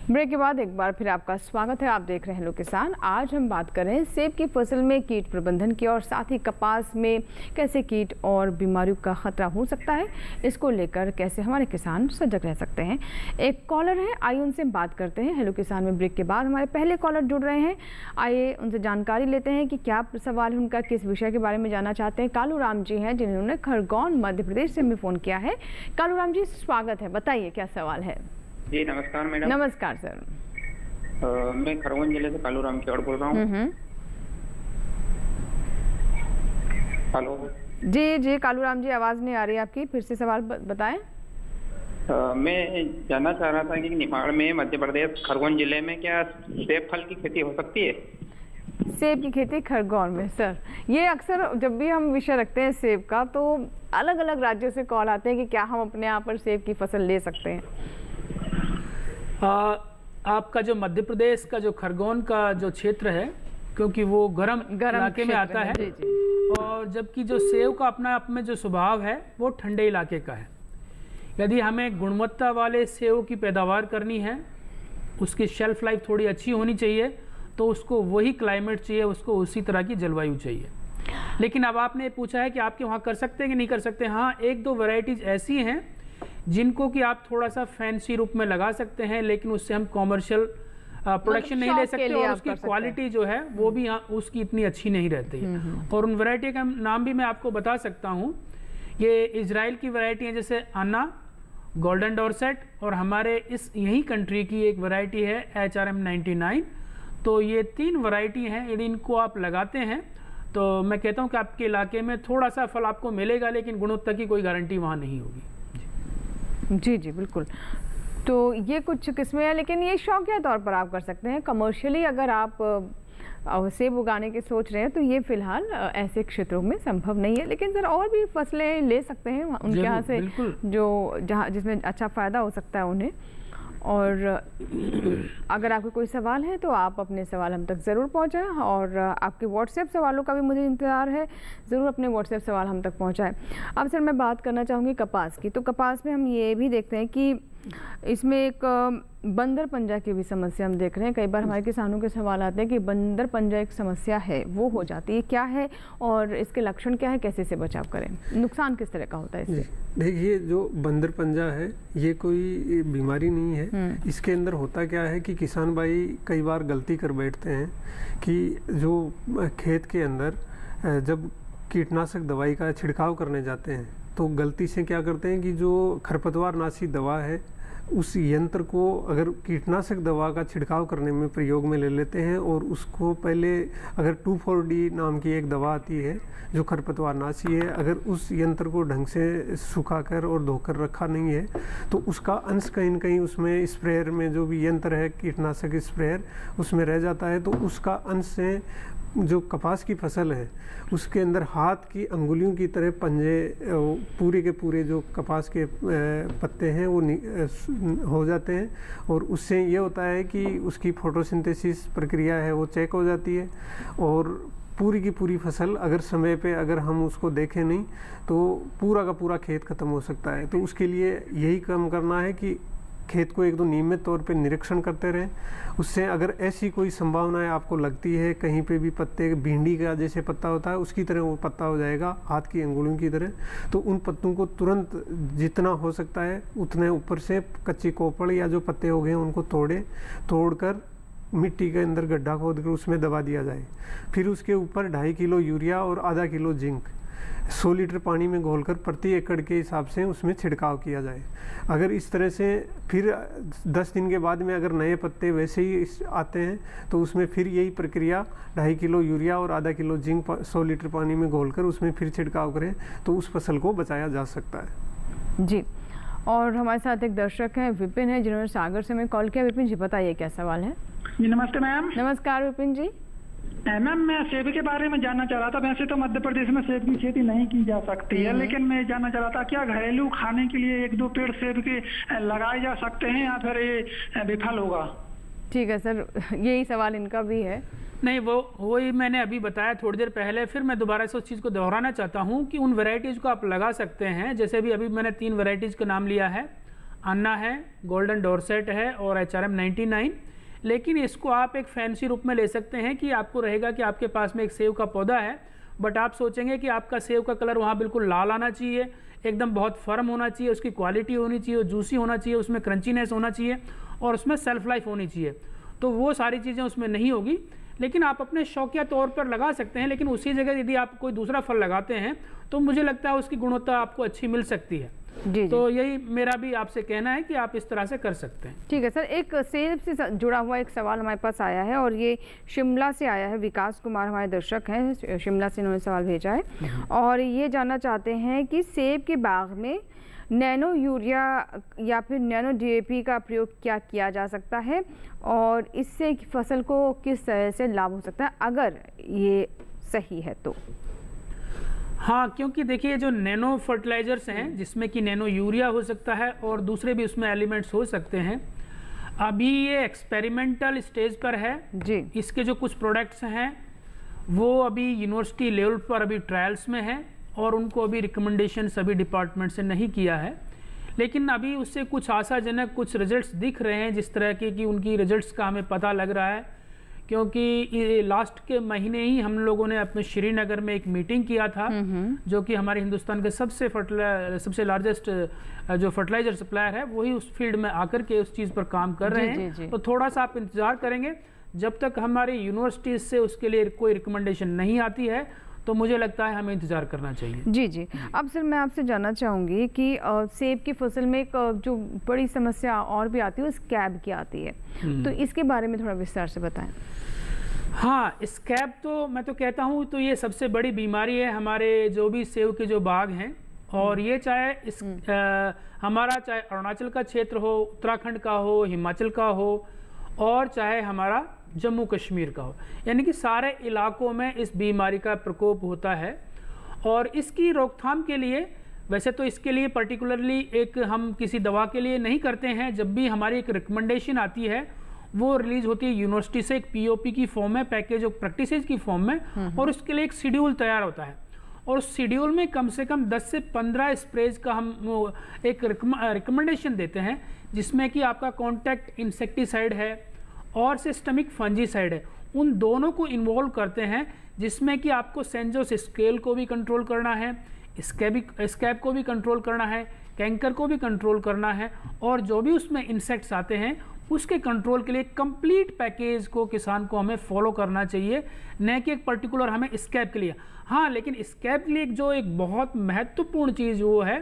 ब्रेक के बाद एक बार फिर आपका स्वागत है। आप देख रहे हैं हेलो किसान। आज हम बात कर रहे हैं सेब की फसल में कीट प्रबंधन की और साथ ही कपास में कैसे कीट और बीमारियों का खतरा हो सकता है, इसको लेकर कैसे हमारे किसान सजग रह सकते हैं। एक कॉलर है, आइए उनसे बात करते हैं। हेलो किसान में ब्रेक के बाद हमारे पहले कॉलर जुड़ रहे हैं, आइए उनसे जानकारी लेते हैं कि क्या सवाल है उनका, किस विषय के बारे में जानना चाहते हैं। कालू राम जी हैं जिन्होंने खरगोन मध्य प्रदेश से हमें फ़ोन किया है। कालू राम जी स्वागत है, बताइए क्या सवाल है। जी नमस्कार मैडम। नमस्कार सर। मैं खरगोन जिले से कालू राम केवड़ बोल रहा हूँ। हेलो जी जी कालू राम जी, आवाज़ नहीं आ रही आपकी, फिर से सवाल बताएं। मैं जानना चाह रहा था कि निमाड़ में मध्य प्रदेश खरगोन जिले में क्या सेब फल की खेती हो सकती है? सेब की खेती खरगोन में सर, ये अक्सर जब भी हम विषय रखते हैं सेब का तो अलग अलग राज्यों से कॉल आते हैं कि क्या हम अपने यहाँ पर सेब की फसल ले सकते हैं। आपका जो मध्य प्रदेश का जो खरगोन का जो क्षेत्र है, क्योंकि वो गर्म इलाके में आता है, जी जी। और जबकि जो सेब का अपना आप में जो स्वभाव है वो ठंडे इलाके का है। यदि हमें गुणवत्ता वाले सेब की पैदावार करनी है, उसकी शेल्फ लाइफ थोड़ी अच्छी होनी चाहिए, तो उसको वही क्लाइमेट चाहिए, उसको उसी तरह की जलवायु चाहिए। लेकिन अब आपने पूछा है कि आपके वहाँ कर सकते हैं कि नहीं कर सकते। हाँ, एक दो वैरायटीज ऐसी हैं जिनको कि आप थोड़ा सा फैंसी रूप में लगा सकते हैं, लेकिन उससे हम कॉमर्शियल प्रोडक्शन नहीं ले सकते, और उसकी क्वालिटी जो है वो भी उसकी इतनी अच्छी नहीं रहती है। और उन वैरायटी का नाम भी मैं आपको बता सकता हूँ। ये इजराइल की वैरायटी है, जैसे अन्ना, गोल्डन डॉर्सेट, और हमारे इस यही कंट्री की एक वैरायटी है HRM 99। तो ये 3 वैरायटी हैं। यदि इनको आप लगाते हैं तो मैं कहता हूँ कि आपके इलाके में थोड़ा सा फल आपको मिलेगा, लेकिन गुणवत्ता की कोई गारंटी वहाँ नहीं होगी। जी जी बिल्कुल। तो ये कुछ किस्में हैं, लेकिन ये शौकिया तौर पर आप कर सकते हैं। कमर्शियली अगर आप सेब उगाने की सोच रहे हैं तो ये फिलहाल ऐसे क्षेत्रों में संभव नहीं है। लेकिन सर और भी फसलें ले सकते हैं उनके यहाँ से जो जहाँ जिसमें अच्छा फ़ायदा हो सकता है उन्हें। और अगर आपके कोई सवाल है तो आप अपने सवाल हम तक ज़रूर पहुँचाएं, और आपके व्हाट्सएप सवालों का भी मुझे इंतज़ार है, ज़रूर अपने व्हाट्सएप सवाल हम तक पहुँचाएं। अब सर मैं बात करना चाहूँगी कपास की। तो कपास में हम ये भी देखते हैं कि इसमें एक बंदर पंजा की भी समस्या हम देख रहे हैं। कई बार हमारे किसानों के सवाल आते हैं कि बंदर पंजा एक समस्या है, वो हो जाती है, क्या है और इसके लक्षण क्या है, कैसे से बचाव करें, नुकसान किस तरह का होता है इससे? देखिए, जो बंदर पंजा है ये कोई बीमारी नहीं है। इसके अंदर होता क्या है कि किसान भाई कई बार गलती कर बैठते हैं कि जो खेत के अंदर जब कीटनाशक दवाई का छिड़काव करने जाते हैं तो गलती से क्या करते हैं कि जो खरपतवार नाशी दवा है उस यंत्र को अगर कीटनाशक दवा का छिड़काव करने में प्रयोग में ले लेते हैं, और उसको पहले अगर 2,4-D नाम की एक दवा आती है जो खरपतवार नाशी है, अगर उस यंत्र को ढंग से सुखाकर और धोकर रखा नहीं है तो उसका अंश कहीं न कहीं उसमें स्प्रेयर में जो भी यंत्र है कीटनाशक स्प्रेयर उसमें रह जाता है। तो उसका अंश से जो कपास की फसल है उसके अंदर हाथ की अंगुलियों की तरह पंजे पूरे के पूरे जो कपास के पत्ते हैं वो हो जाते हैं, और उससे ये होता है कि उसकी फोटोसिंथेसिस प्रक्रिया है वो चेक हो जाती है, और पूरी की पूरी फसल अगर समय पे अगर हम उसको देखें नहीं तो पूरा का पूरा खेत ख़त्म हो सकता है। तो उसके लिए यही काम करना है कि खेत को एक दो नियमित तौर पे निरीक्षण करते रहें। उससे अगर ऐसी कोई संभावनाएं आपको लगती है कहीं पे भी पत्ते भिंडी का जैसे पत्ता होता है उसकी तरह वो पत्ता हो जाएगा हाथ की अंगुलियों की तरह, तो उन पत्तों को तुरंत जितना हो सकता है उतने ऊपर से कच्ची कोपड़ या जो पत्ते हो गए उनको तोड़कर मिट्टी के अंदर गड्ढा खोदकर उसमें दबा दिया जाए। फिर उसके ऊपर 2.5 किलो यूरिया और आधा किलो जिंक 100 लीटर पानी में घोलकर प्रति एकड़ के हिसाब से उसमें छिड़काव किया जाए। अगर इस तरह से फिर 10 दिन के बाद में अगर नए पत्ते वैसे ही आते हैं तो उसमें फिर यही प्रक्रिया 2.5 किलो यूरिया और आधा किलो जिंक 100 लीटर पानी में घोलकर उसमें फिर छिड़काव करें तो उस फसल को बचाया जा सकता है। जी, और हमारे साथ एक दर्शक हैं विपिन है जिन्होंने सागर से हमें कॉल किया। विपिन जी बताइए क्या सवाल है? जी नमस्ते मैम। नमस्कार विपिन जी। मैम मैं सेब के बारे में जानना चाह रहा था। वैसे तो मध्य प्रदेश में सेब की खेती नहीं की जा सकती है, लेकिन मैं जानना चाह रहा था क्या घरेलू खाने के लिए 1-2 पेड़ सेब के लगाए जा सकते हैं या फिर ये विफल होगा? ठीक है सर, यही सवाल इनका भी है। नहीं, वही मैंने अभी बताया थोड़ी देर पहले, फिर मैं दोबारा से उस चीज़ को दोहराना चाहता हूँ कि उन वेराइटीज़ को आप लगा सकते हैं। जैसे अभी मैंने 3 वेराइटीज़ का नाम लिया है, अन्ना है, गोल्डन डॉर्सेट है और HRM 99। लेकिन इसको आप एक फैंसी रूप में ले सकते हैं कि आपको रहेगा कि आपके पास में एक सेब का पौधा है, बट आप सोचेंगे कि आपका सेब का कलर वहाँ बिल्कुल लाल आना चाहिए, एकदम बहुत फर्म होना चाहिए, उसकी क्वालिटी होनी चाहिए, जूसी होना चाहिए, उसमें क्रंचीनेस होना चाहिए और उसमें सेल्फ लाइफ होनी चाहिए। तो वो सारी चीज़ें उसमें नहीं होगी, लेकिन आप अपने शौकिया तौर पर लगा सकते हैं। लेकिन उसी जगह यदि आप कोई दूसरा फल लगाते हैं तो मुझे लगता है उसकी गुणवत्ता आपको अच्छी मिल सकती है। जी, तो यही मेरा भी आपसे कहना है कि आप इस तरह से कर सकते हैं। ठीक है सर, एक सेब से जुड़ा हुआ एक सवाल हमारे पास आया है और ये शिमला से आया है। विकास कुमार हमारे दर्शक हैं, शिमला से इन्होंने सवाल भेजा है और ये जानना चाहते हैं कि सेब के बाग में नैनो यूरिया या फिर नैनो DAP का प्रयोग क्या किया जा सकता है और इससे फसल को किस तरह से लाभ हो सकता है अगर ये सही है तो? हाँ, क्योंकि देखिए जो नैनो फर्टिलाइजर्स हैं जिसमें कि नैनो यूरिया हो सकता है और दूसरे भी उसमें एलिमेंट्स हो सकते हैं, अभी ये एक्सपेरिमेंटल स्टेज पर है जी। इसके जो कुछ प्रोडक्ट्स हैं वो अभी यूनिवर्सिटी लेवल पर अभी ट्रायल्स में है और उनको अभी रिकमेंडेशन सभी डिपार्टमेंट से नहीं किया है, लेकिन अभी उससे कुछ आशाजनक कुछ रिजल्ट्स दिख रहे हैं जिस तरह के कि उनकी रिजल्ट्स का हमें पता लग रहा है। क्योंकि लास्ट के महीने ही हम लोगों ने अपने श्रीनगर में एक मीटिंग किया था जो कि हमारे हिंदुस्तान के सबसे लार्जेस्ट जो फर्टिलाइजर सप्लायर है वही उस फील्ड में आकर के उस चीज़ पर काम कर रहे हैं। तो थोड़ा सा आप इंतज़ार करेंगे जब तक हमारी यूनिवर्सिटीज़ से उसके लिए कोई रिकमेंडेशन नहीं आती है, तो मुझे लगता है हमें इंतज़ार करना चाहिए। जी जी। अब सर मैं आपसे जानना चाहूँगी कि सेब की फसल में एक जो बड़ी समस्या और भी आती है वो स्कैब की आती है, तो इसके बारे में थोड़ा विस्तार से बताएं। हाँ, स्कैब तो मैं तो कहता हूँ तो ये सबसे बड़ी बीमारी है हमारे जो भी सेब के जो बाग हैं, और ये चाहे हमारा चाहे अरुणाचल का क्षेत्र हो, उत्तराखंड का हो, हिमाचल का हो और चाहे हमारा जम्मू कश्मीर का हो, यानी कि सारे इलाकों में इस बीमारी का प्रकोप होता है। और इसकी रोकथाम के लिए वैसे तो इसके लिए पर्टिकुलरली एक हम किसी दवा के लिए नहीं करते हैं, जब भी हमारी एक रिकमेंडेशन आती है वो रिलीज होती है यूनिवर्सिटी से एक POP की फॉर्म में, पैकेज ऑफ प्रैक्टिसेस की फॉर्म में, और उसके लिए एक शेड्यूल तैयार होता है और उस शेड्यूल में कम से कम 10 से 15 स्प्रेज का हम एक रिकमेंडेशन देते हैं जिसमें कि आपका कॉन्टैक्ट इंसेक्टिसाइड है और सिस्टमिक फंजीसाइड है, उन दोनों को इन्वॉल्व करते हैं जिसमें कि आपको सेंजोस स्केल को भी कंट्रोल करना है, स्कैब को भी कंट्रोल करना है, कैंकर को भी कंट्रोल करना है, और जो भी उसमें इंसेक्ट्स आते हैं उसके कंट्रोल के लिए कंप्लीट पैकेज को किसान को हमें फॉलो करना चाहिए, न कि एक पर्टिकुलर हमें स्कैब के लिए। हाँ, लेकिन स्कैब के लिए जो एक बहुत महत्वपूर्ण चीज़ वो है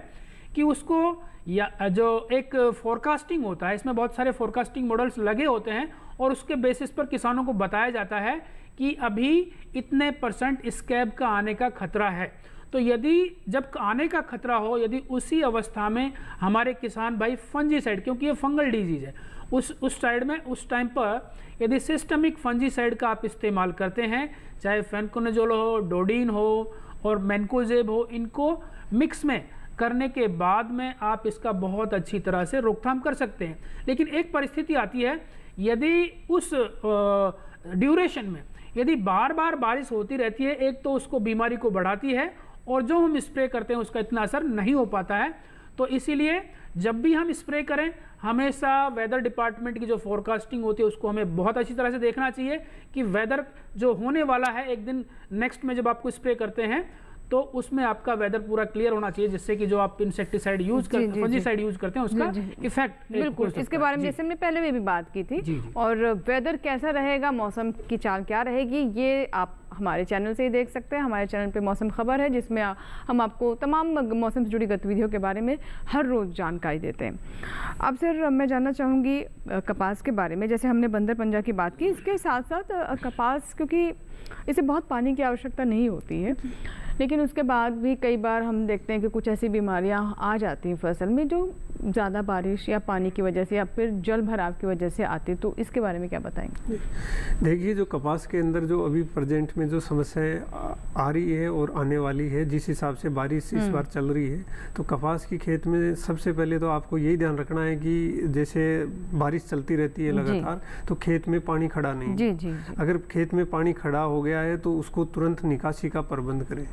कि उसको या जो एक फोरकास्टिंग होता है, इसमें बहुत सारे फोरकास्टिंग मॉडल्स लगे होते हैं और उसके बेसिस पर किसानों को बताया जाता है कि अभी इतने % स्कैब का आने का खतरा है। तो यदि जब आने का खतरा हो, यदि उसी अवस्था में हमारे किसान भाई फंजीसाइड, क्योंकि ये फंगल डिजीज़ है, उस टाइम पर यदि सिस्टमिक फंजीसाइड का आप इस्तेमाल करते हैं, चाहे फेनकोनाजोल हो, डोडीन हो और मैनकोजेब हो, इनको मिक्स में करने के बाद में आप इसका बहुत अच्छी तरह से रोकथाम कर सकते हैं। लेकिन एक परिस्थिति आती है, यदि उस ड्यूरेशन में यदि बार बार बारिश होती रहती है, एक तो उसको बीमारी को बढ़ाती है और जो हम स्प्रे करते हैं उसका इतना असर नहीं हो पाता है। तो इसीलिए जब भी हम स्प्रे करें हमेशा वेदर डिपार्टमेंट की जो फोरकास्टिंग होती है उसको हमें बहुत अच्छी तरह से देखना चाहिए कि वेदर जो होने वाला है एक दिन नेक्स्ट में जब आपको स्प्रे करते हैं तो उसमें आपका वेदर पूरा क्लियर होना चाहिए, जिससे कि जो आप इंसेक्टिसाइड यूज करते हैं, फंजीसाइड यूज करते हैं, उसका इफेक्ट बिल्कुल इसके बारे में जैसे हमने पहले भी बात की थी। और वेदर कैसा रहेगा, मौसम की चाल क्या रहेगी, ये आप हमारे चैनल से ही देख सकते हैं। हमारे चैनल पे मौसम खबर है जिसमें हम आपको तमाम मौसम से जुड़ी गतिविधियों के बारे में हर रोज़ जानकारी देते हैं। अब सर मैं जानना चाहूँगी कपास के बारे में, जैसे हमने बंदर पंजा की बात की, इसके साथ साथ कपास, क्योंकि इसे बहुत पानी की आवश्यकता नहीं होती है, लेकिन उसके बाद भी कई बार हम देखते हैं कि कुछ ऐसी बीमारियां आ जाती हैं फसल में जो ज़्यादा बारिश या पानी की वजह से या फिर जल भराव की वजह से आती है, तो इसके बारे में क्या बताएंगे? देखिए, जो कपास के अंदर जो अभी प्रेजेंट में जो समस्याएं आ रही है और आने वाली है, जिस हिसाब से बारिश इस बार चल रही है, तो कपास की खेत में सबसे पहले तो आपको यही ध्यान रखना है कि जैसे बारिश चलती रहती है लगातार, तो खेत में पानी खड़ा नहीं। जी। अगर खेत में पानी खड़ा हो गया है तो उसको तुरंत निकासी का प्रबंध करें,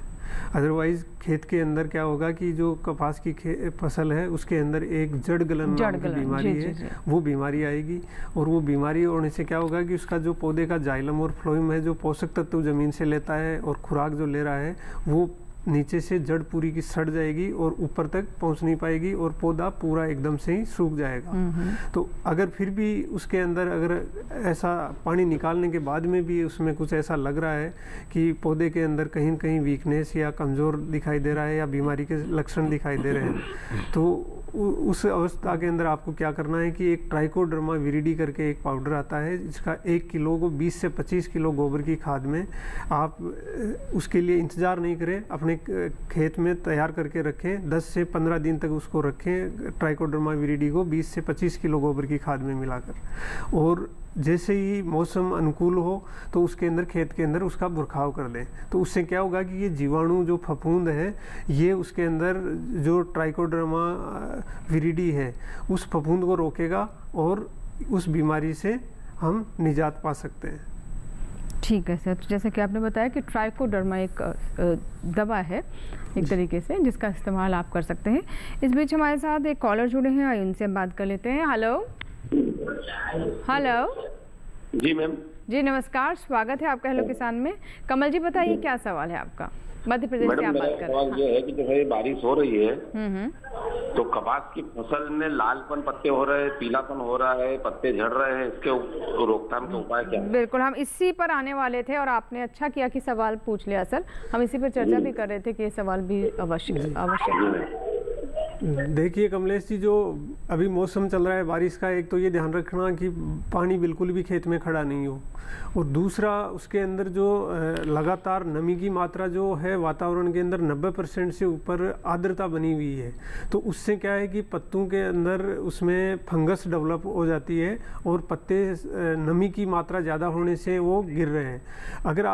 अदरवाइज खेत के अंदर क्या होगा कि जो कपास की फसल है उसके अंदर एक जड़ गलन नाम की बीमारी है, वो बीमारी आएगी। और वो बीमारी होने से क्या होगा कि उसका जो पौधे का जाइलम और फ्लोएम है, जो पोषक तत्व जमीन से लेता है और खुराक जो ले रहा है, वो नीचे से जड़ पूरी की सड़ जाएगी और ऊपर तक पहुंच नहीं पाएगी और पौधा पूरा एकदम से ही सूख जाएगा। तो अगर फिर भी उसके अंदर अगर ऐसा पानी निकालने के बाद में भी उसमें कुछ ऐसा लग रहा है कि पौधे के अंदर कहीं न कहीं वीकनेस या कमज़ोर दिखाई दे रहा है या बीमारी के लक्षण दिखाई दे रहे हैं, तो उस अवस्था के अंदर आपको क्या करना है कि एक ट्राइकोडर्मा विरिडी करके एक पाउडर आता है, जिसका 1 किलो को 20 से 25 किलो गोबर की खाद में आप उसके लिए इंतज़ार नहीं करें, अपने खेत में तैयार करके रखें, 10 से 15 दिन तक उसको रखें ट्राइकोडर्मा विरिडी को 20 से 25 किलो गोबर की खाद में मिलाकर, और जैसे ही मौसम अनुकूल हो तो उसके अंदर खेत के अंदर उसका बुरखाव कर दें। तो उससे क्या होगा कि ये जीवाणु जो फफूंद है ये उसके अंदर जो ट्राइकोडर्मा विरिडी है उस फफूंद को रोकेगा और उस बीमारी से हम निजात पा सकते हैं। ठीक है सर, तो जैसे कि आपने बताया कि ट्राइकोडर्मा एक दवा है एक तरीके से जिसका इस्तेमाल आप कर सकते हैं। इस बीच हमारे साथ एक कॉलर जुड़े हैं, आइए उनसे बात कर लेते हैं। हेलो हेलो जी मैम। जी नमस्कार, स्वागत है आपका हेलो किसान में। कमल जी बताइए क्या सवाल है आपका, मध्य प्रदेश से आप बात कर रहे हैं। सवाल ये है कि जैसे बारिश हो रही है तो कपास की फसल में लालपन पत्ते हो रहे हैं, पीलापन हो रहा है, पत्ते झड़ रहे हैं, इसके रोकथाम के उपाय क्या है? बिल्कुल, हम इसी पर आने वाले थे और आपने अच्छा किया कि सवाल पूछ लिया सर। हम इसी पर चर्चा भी कर रहे थे कि ये सवाल भी आवश्यक है। देखिए कमलेश जी, जो अभी मौसम चल रहा है बारिश का, एक तो ये ध्यान रखना कि पानी बिल्कुल भी खेत में खड़ा नहीं हो, और दूसरा उसके अंदर जो लगातार नमी की मात्रा जो है वातावरण के अंदर 90% से ऊपर आर्द्रता बनी हुई है, तो उससे क्या है कि पत्तों के अंदर उसमें फंगस डेवलप हो जाती है और पत्ते नमी की मात्रा ज़्यादा होने से वो गिर रहे हैं। अगर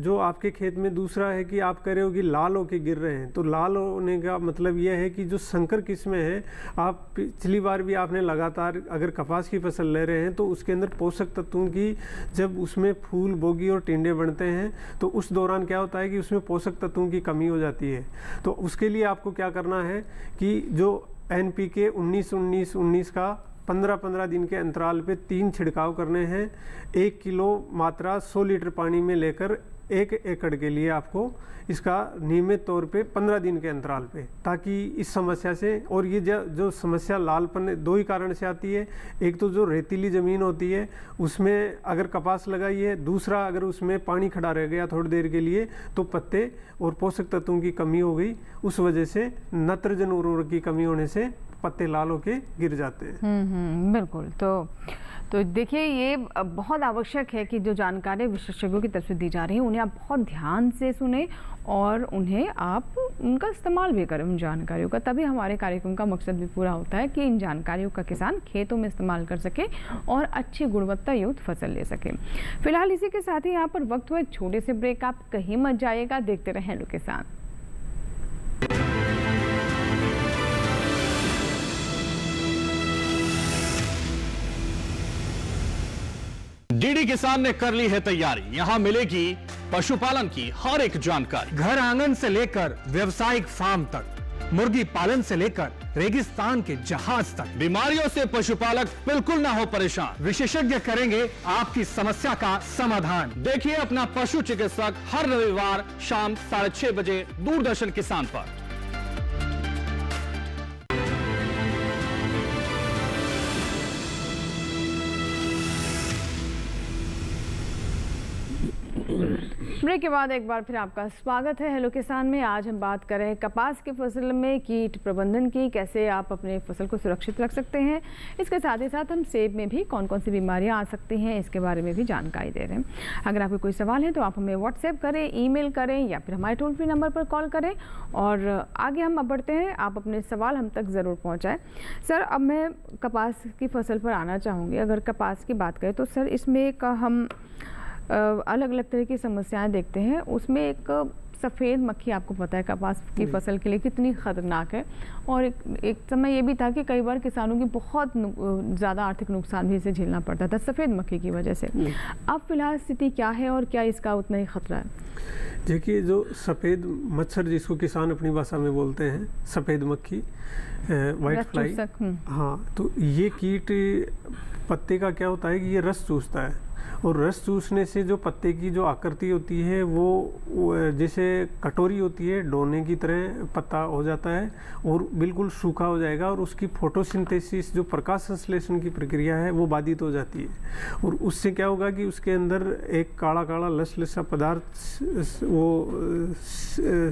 जो आपके खेत में दूसरा है कि आप कह रहे हो कि लाल होके गिर रहे हैं, तो लाल होने का मतलब ये है कि जो संकर किस्में हैं, आप पिछली बार भी आपने लगातार अगर कपास की फसल ले रहे हैं तो उसके अंदर पोषक तत्वों की जब उसमें फूल बोगी और टिंडे बनते हैं तो उस दौरान क्या होता है कि उसमें पोषक तत्वों की कमी हो जाती है। तो उसके लिए आपको क्या करना है कि जो NPK 19-19-19 का 15-15 दिन के अंतराल पे 3 छिड़काव करने हैं। 1 किलो मात्रा 100 लीटर पानी में लेकर 1 एकड़ के लिए आपको इसका नियमित तौर पे 15 दिन के अंतराल पे, ताकि इस समस्या से, और ये जो समस्या लालपन 2 ही कारण से आती है, एक तो जो रेतीली ज़मीन होती है उसमें अगर कपास लगाई है, दूसरा अगर उसमें पानी खड़ा रह गया थोड़ी देर के लिए तो पत्ते और पोषक तत्वों की कमी हो गई, उस वजह से नत्रजन उर्वरक की कमी होने से पत्ते लाल होके गिर जाते हैं। बिल्कुल। तो देखिए ये बहुत आवश्यक है कि जो जानकारी विशेषज्ञों की तरफ से दी जा रही है उन्हें आप बहुत ध्यान से सुने और उन्हें आप उनका इस्तेमाल भी करें उन जानकारियों का, तभी हमारे कार्यक्रम का मकसद भी पूरा होता है कि इन जानकारियों का किसान खेतों में इस्तेमाल कर सके और अच्छी गुणवत्ता युक्त फसल ले सके। फिलहाल इसी के साथ ही यहाँ पर वक्त हुआ एक छोटे से ब्रेक, आप कहीं मत जाइएगा, देखते रहें हेलो किसान। डीडी किसान ने कर ली है तैयारी, यहाँ मिलेगी पशुपालन की हर एक जानकारी, घर आंगन से लेकर व्यवसायिक फार्म तक, मुर्गी पालन से लेकर रेगिस्तान के जहाज तक। बीमारियों से पशुपालक बिल्कुल ना हो परेशान, विशेषज्ञ करेंगे आपकी समस्या का समाधान। देखिए अपना पशु चिकित्सक हर रविवार शाम 6:30 बजे दूरदर्शन किसान पर। ब्रेक के बाद एक बार फिर आपका स्वागत है हेलो किसान में। आज हम बात कर रहे हैं कपास की फसल में कीट प्रबंधन की, कैसे आप अपने फसल को सुरक्षित रख सकते हैं। इसके साथ ही साथ हम सेब में भी कौन कौन सी बीमारियां आ सकती हैं इसके बारे में भी जानकारी दे रहे हैं। अगर आपको कोई सवाल है तो आप हमें व्हाट्सएप करें, ईमेल करें या फिर हमारे टोल फ्री नंबर पर कॉल करें और आगे हम अब बढ़ते हैं, आप अपने सवाल हम तक ज़रूर पहुँचाएँ। सर अब मैं कपास की फसल पर आना चाहूँगी। अगर कपास की बात करें तो सर इसमें एक हम अलग अलग तरह की समस्याएं देखते हैं। उसमें एक सफ़ेद मक्खी, आपको पता है कपास की फसल के लिए कितनी ख़तरनाक है, और एक समय ये भी था कि कई बार किसानों की बहुत ज़्यादा आर्थिक नुकसान भी इसे झेलना पड़ता था सफ़ेद मक्खी की वजह से। अब फिलहाल स्थिति क्या है और क्या इसका उतना ही खतरा है? देखिए जो सफ़ेद मच्छर जिसको किसान अपनी भाषा में बोलते हैं, सफ़ेद मक्खी, वाइट फ्लाई, हाँ, तो ये कीट पत्ते का क्या होता है कि ये रस चूसता है और रस चूसने से जो पत्ते की जो आकृति होती है वो जैसे कटोरी होती है, डोने की तरह पत्ता हो जाता है और बिल्कुल सूखा हो जाएगा, और उसकी फोटोसिंथेसिस जो प्रकाश संश्लेषण की प्रक्रिया है वो बाधित हो जाती है। और उससे क्या होगा कि उसके अंदर एक काला काला लसलसा पदार्थ वो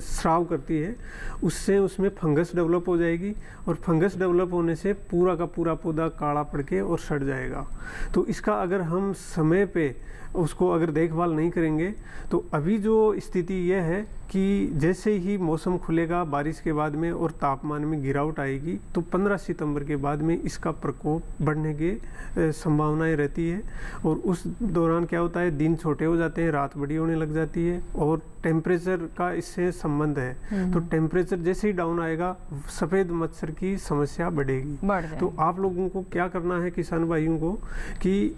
स्राव करती है, उससे उसमें फंगस डेवलप हो जाएगी, और फंगस डेवलप होने से पूरा का पूरा पौधा काला पड़ के और सड़ जाएगा। तो इसका अगर हम समय पे उसको अगर देखभाल नहीं करेंगे तो अभी जो स्थिति यह है कि जैसे ही मौसम खुलेगा बारिश के बाद में और तापमान में गिरावट आएगी तो 15 सितंबर के बाद में इसका प्रकोप बढ़ने की संभावनाएं रहती है। और उस दौरान क्या होता है, दिन छोटे हो जाते हैं, रात बड़ी होने लग जाती है, और टेम्परेचर का इससे संबंध है। तो टेम्परेचर जैसे ही डाउन आएगा सफ़ेद मच्छर की समस्या बढ़ेगी। तो आप लोगों को क्या करना है, किसान भाइयों को, कि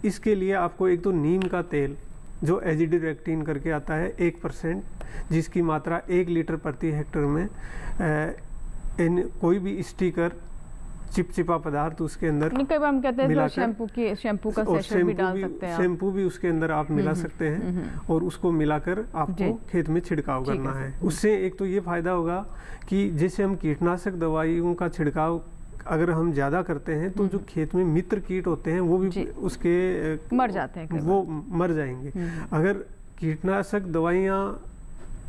इसके लिए आपको एक तो नीम का तेल जो एजिडिरेक्टिन करके आता है 1%, जिसकी मात्रा 1 लीटर प्रति हेक्टेयर में, कोई भी स्टिकर चिपचिपा पदार्थ उसके अंदर कई बार हम कहते हैं शैम्पू का सेशन भी डाल सकते हैं, शैम्पू भी उसके अंदर आप मिला सकते हैं, और उसको मिलाकर आपको खेत में छिड़काव करना है। उससे एक तो ये फायदा होगा कि जैसे हम कीटनाशक दवाइयों का छिड़काव अगर हम ज़्यादा करते हैं तो जो खेत में मित्र कीट होते हैं वो भी उसके मर जाते हैं, वो मर जाएंगे। अगर कीटनाशक दवाइयाँ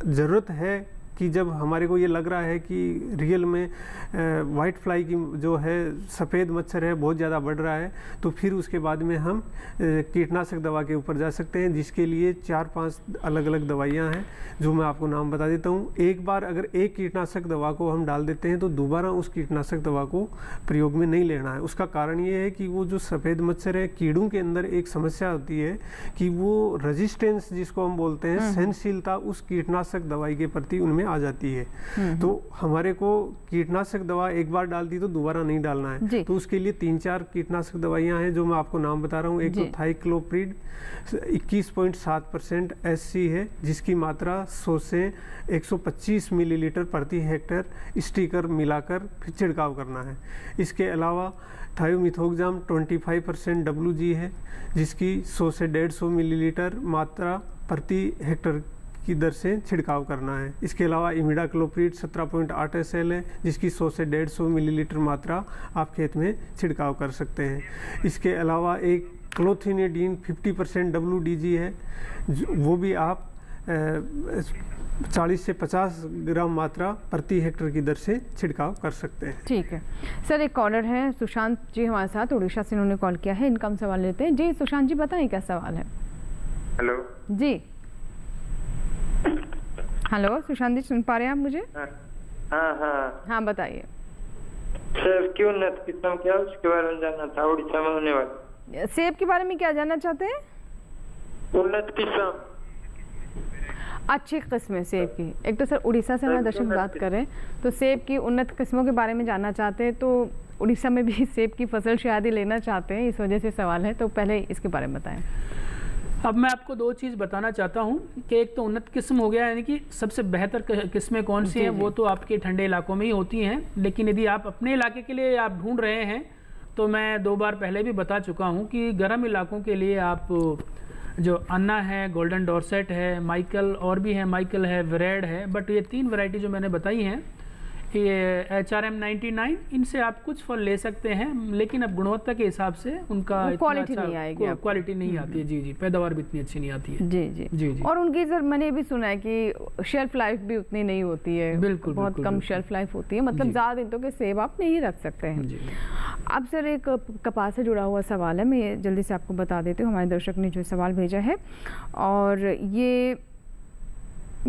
ज़रूरत है कि जब हमारे को ये लग रहा है कि रियल में वाइट फ्लाई की जो है सफ़ेद मच्छर है बहुत ज़्यादा बढ़ रहा है, तो फिर उसके बाद में हम कीटनाशक दवा के ऊपर जा सकते हैं, जिसके लिए 4-5 अलग अलग दवाइयाँ हैं जो मैं आपको नाम बता देता हूँ। एक बार अगर एक कीटनाशक दवा को हम डाल देते हैं तो दोबारा उस कीटनाशक दवा को प्रयोग में नहीं लेना है। उसका कारण ये है कि वो जो सफ़ेद मच्छर है, कीड़ों के अंदर एक समस्या होती है कि वो रेजिस्टेंस जिसको हम बोलते हैं, सहनशीलता उस कीटनाशक दवाई के प्रति उनमें आ जाती है। तो हमारे को कीटनाशक दवा एक बार डाल दी तो दोबारा नहीं डालना है। तो उसके लिए 3-4 कीटनाशक दवाइयां हैं जो मैं आपको नाम बता रहा हूँ। एक तो थाइक्लोप्रिड 21.7% SC है, जिसकी मात्रा 100 से 125 मिलीलीटर प्रति हेक्टेयर स्टिकर मिलाकर फिर छिड़काव करना है। इसके अलावा थायोमिथोक्साम 25% WG है, जिसकी 100 से 150 मिलीलीटर मात्रा प्रति हेक्टेयर की दर से छिड़काव करना है। इसके अलावा इमिडाक्लोप्रिड 17.8 SL है, जिसकी 100 से 150 मिलीलीटर मात्रा आप खेत में छिड़काव कर सकते हैं। इसके अलावा एक क्लोथिनिडीन 50% WDG है, वो भी आप 40 से 50 ग्राम मात्रा प्रति हेक्टेयर की दर से छिड़काव कर सकते हैं। ठीक है सर, एक कॉलर है सुशांत जी हमारे साथ, उड़ीसा से इन्होंने कॉल किया है, इनका हम सवाल लेते हैं। जी सुशांत जी बताएं क्या सवाल है। हेलो जी, हेलो सुशांत जी सुन पा रहे हैं आप मुझे? हाँ बताइए सर, क्यों उन्नत किस्म क्या उसके बारे में जानना था, उड़ीसा में होने वाले सेब के बारे में क्या जानना चाहते हैं? उन्नत किस्म, अच्छी किस्में सेब की। एक तो सर उड़ीसा से हमारे दर्शक बात कर रहे हैं तो सेब की उन्नत किस्मों के बारे में जानना चाहते हैं, तो उड़ीसा में भी सेब की फसल शायद ही लेना चाहते हैं, इस वजह से सवाल है, तो पहले इसके बारे में बताएं। अब मैं आपको 2 चीज़ बताना चाहता हूँ कि एक तो उन्नत किस्म हो गया, यानी कि सबसे बेहतर किस्में कौन सी हैं, वो तो आपके ठंडे इलाकों में ही होती हैं। लेकिन यदि आप अपने इलाके के लिए आप ढूंढ रहे हैं तो मैं 2 बार पहले भी बता चुका हूँ कि गर्म इलाकों के लिए आप जो अन्ना है, गोल्डन डॉर्सेट है, माइकल और भी है, माइकल है, वेरेड है, बट ये 3 वैरायटी जो मैंने बताई हैं, ये HRM 99, इनसे आप कुछ फल ले सकते हैं, लेकिन अब गुणवत्ता के हिसाब से उनका क्वालिटी नहीं आएगी, क्वालिटी नहीं आती है। जी, पैदावार भी इतनी अच्छी नहीं आती है। जी। और उनकी सर मैंने भी सुना है कि शेल्फ लाइफ भी उतनी नहीं होती है, बिल्कुल बहुत कम शेल्फ लाइफ होती है, मतलब ज़्यादा दिन तो के सेब आप नहीं रख सकते हैं। अब सर एक कपास से जुड़ा हुआ सवाल है, मैं जल्दी से आपको बता देती हूँ, हमारे दर्शक ने जो सवाल भेजा है, और ये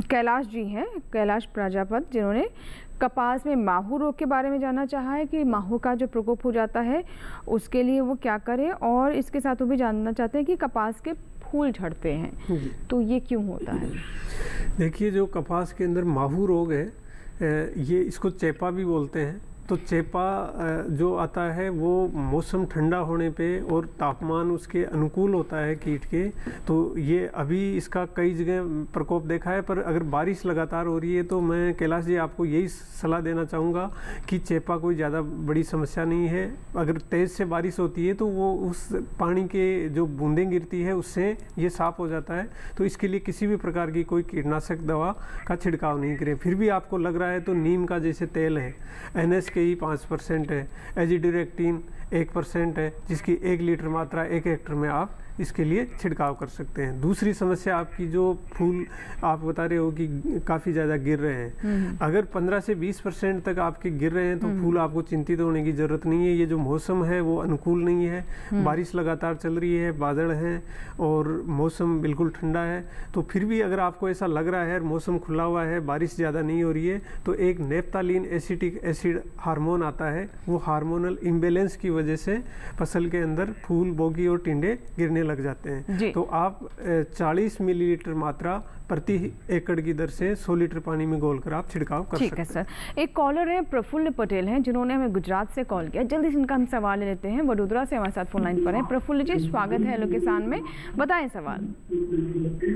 कैलाश जी हैं, कैलाश प्रजापत, जिन्होंने कपास में माहू रोग के बारे में जानना चाहा है कि माहू का जो प्रकोप हो जाता है उसके लिए वो क्या करें, और इसके साथ वो भी जानना चाहते हैं कि कपास के फूल झड़ते हैं तो ये क्यों होता है। देखिए, जो कपास के अंदर माहू रोग है, ये इसको चेपा भी बोलते हैं, तो चेपा जो आता है वो मौसम ठंडा होने पे और तापमान उसके अनुकूल होता है कीट के, तो ये अभी इसका कई जगह प्रकोप देखा है। पर अगर बारिश लगातार हो रही है तो मैं कैलाश जी आपको यही सलाह देना चाहूँगा कि चेपा कोई ज़्यादा बड़ी समस्या नहीं है। अगर तेज़ से बारिश होती है तो वो उस पानी के जो बूंदें गिरती है उससे ये साफ हो जाता है, तो इसके लिए किसी भी प्रकार की कोई कीटनाशक दवा का छिड़काव नहीं करें। फिर भी आपको लग रहा है तो नीम का जैसे तेल है, NSKE 5% है, एजिडिरेक्टिन 1% है, जिसकी 1 लीटर मात्रा 1 हेक्टेयर में आप इसके लिए छिड़काव कर सकते हैं। दूसरी समस्या आपकी जो फूल आप बता रहे हो कि काफ़ी ज़्यादा गिर रहे हैं, अगर 15 से 20% तक आपके गिर रहे हैं तो फूल आपको चिंतित होने की ज़रूरत नहीं है। ये जो मौसम है वो अनुकूल नहीं है, बारिश लगातार चल रही है, बादल हैं और मौसम बिल्कुल ठंडा है। तो फिर भी अगर आपको ऐसा लग रहा है मौसम खुला हुआ है, बारिश ज़्यादा नहीं हो रही है, तो एक नेप्तालीन एसिटिक एसिड हार्मोन आता है, वो हार्मोनल इम्बेलेंस की वजह से फसल के अंदर फूल, बोगी और टिंडे गिरने लग जाते हैं। तो आप 40 मिलीलीटर मात्रा प्रति एकड़ की दर से 100 लीटर पानी में घोलकर आप छिड़काव कर सकते हैं। ठीक है सर। एक कॉलर है प्रफुल्ल पटेल हैं, जिन्होंने हमें गुजरात से कॉल किया। जल्दी से इनका हम सवाल ले लेते हैं। वडोदरा से हमारे साथ फोन लाइन पर है। प्रफुल्ल जी, स्वागत है हेलो किसान में, बताएं सवाल।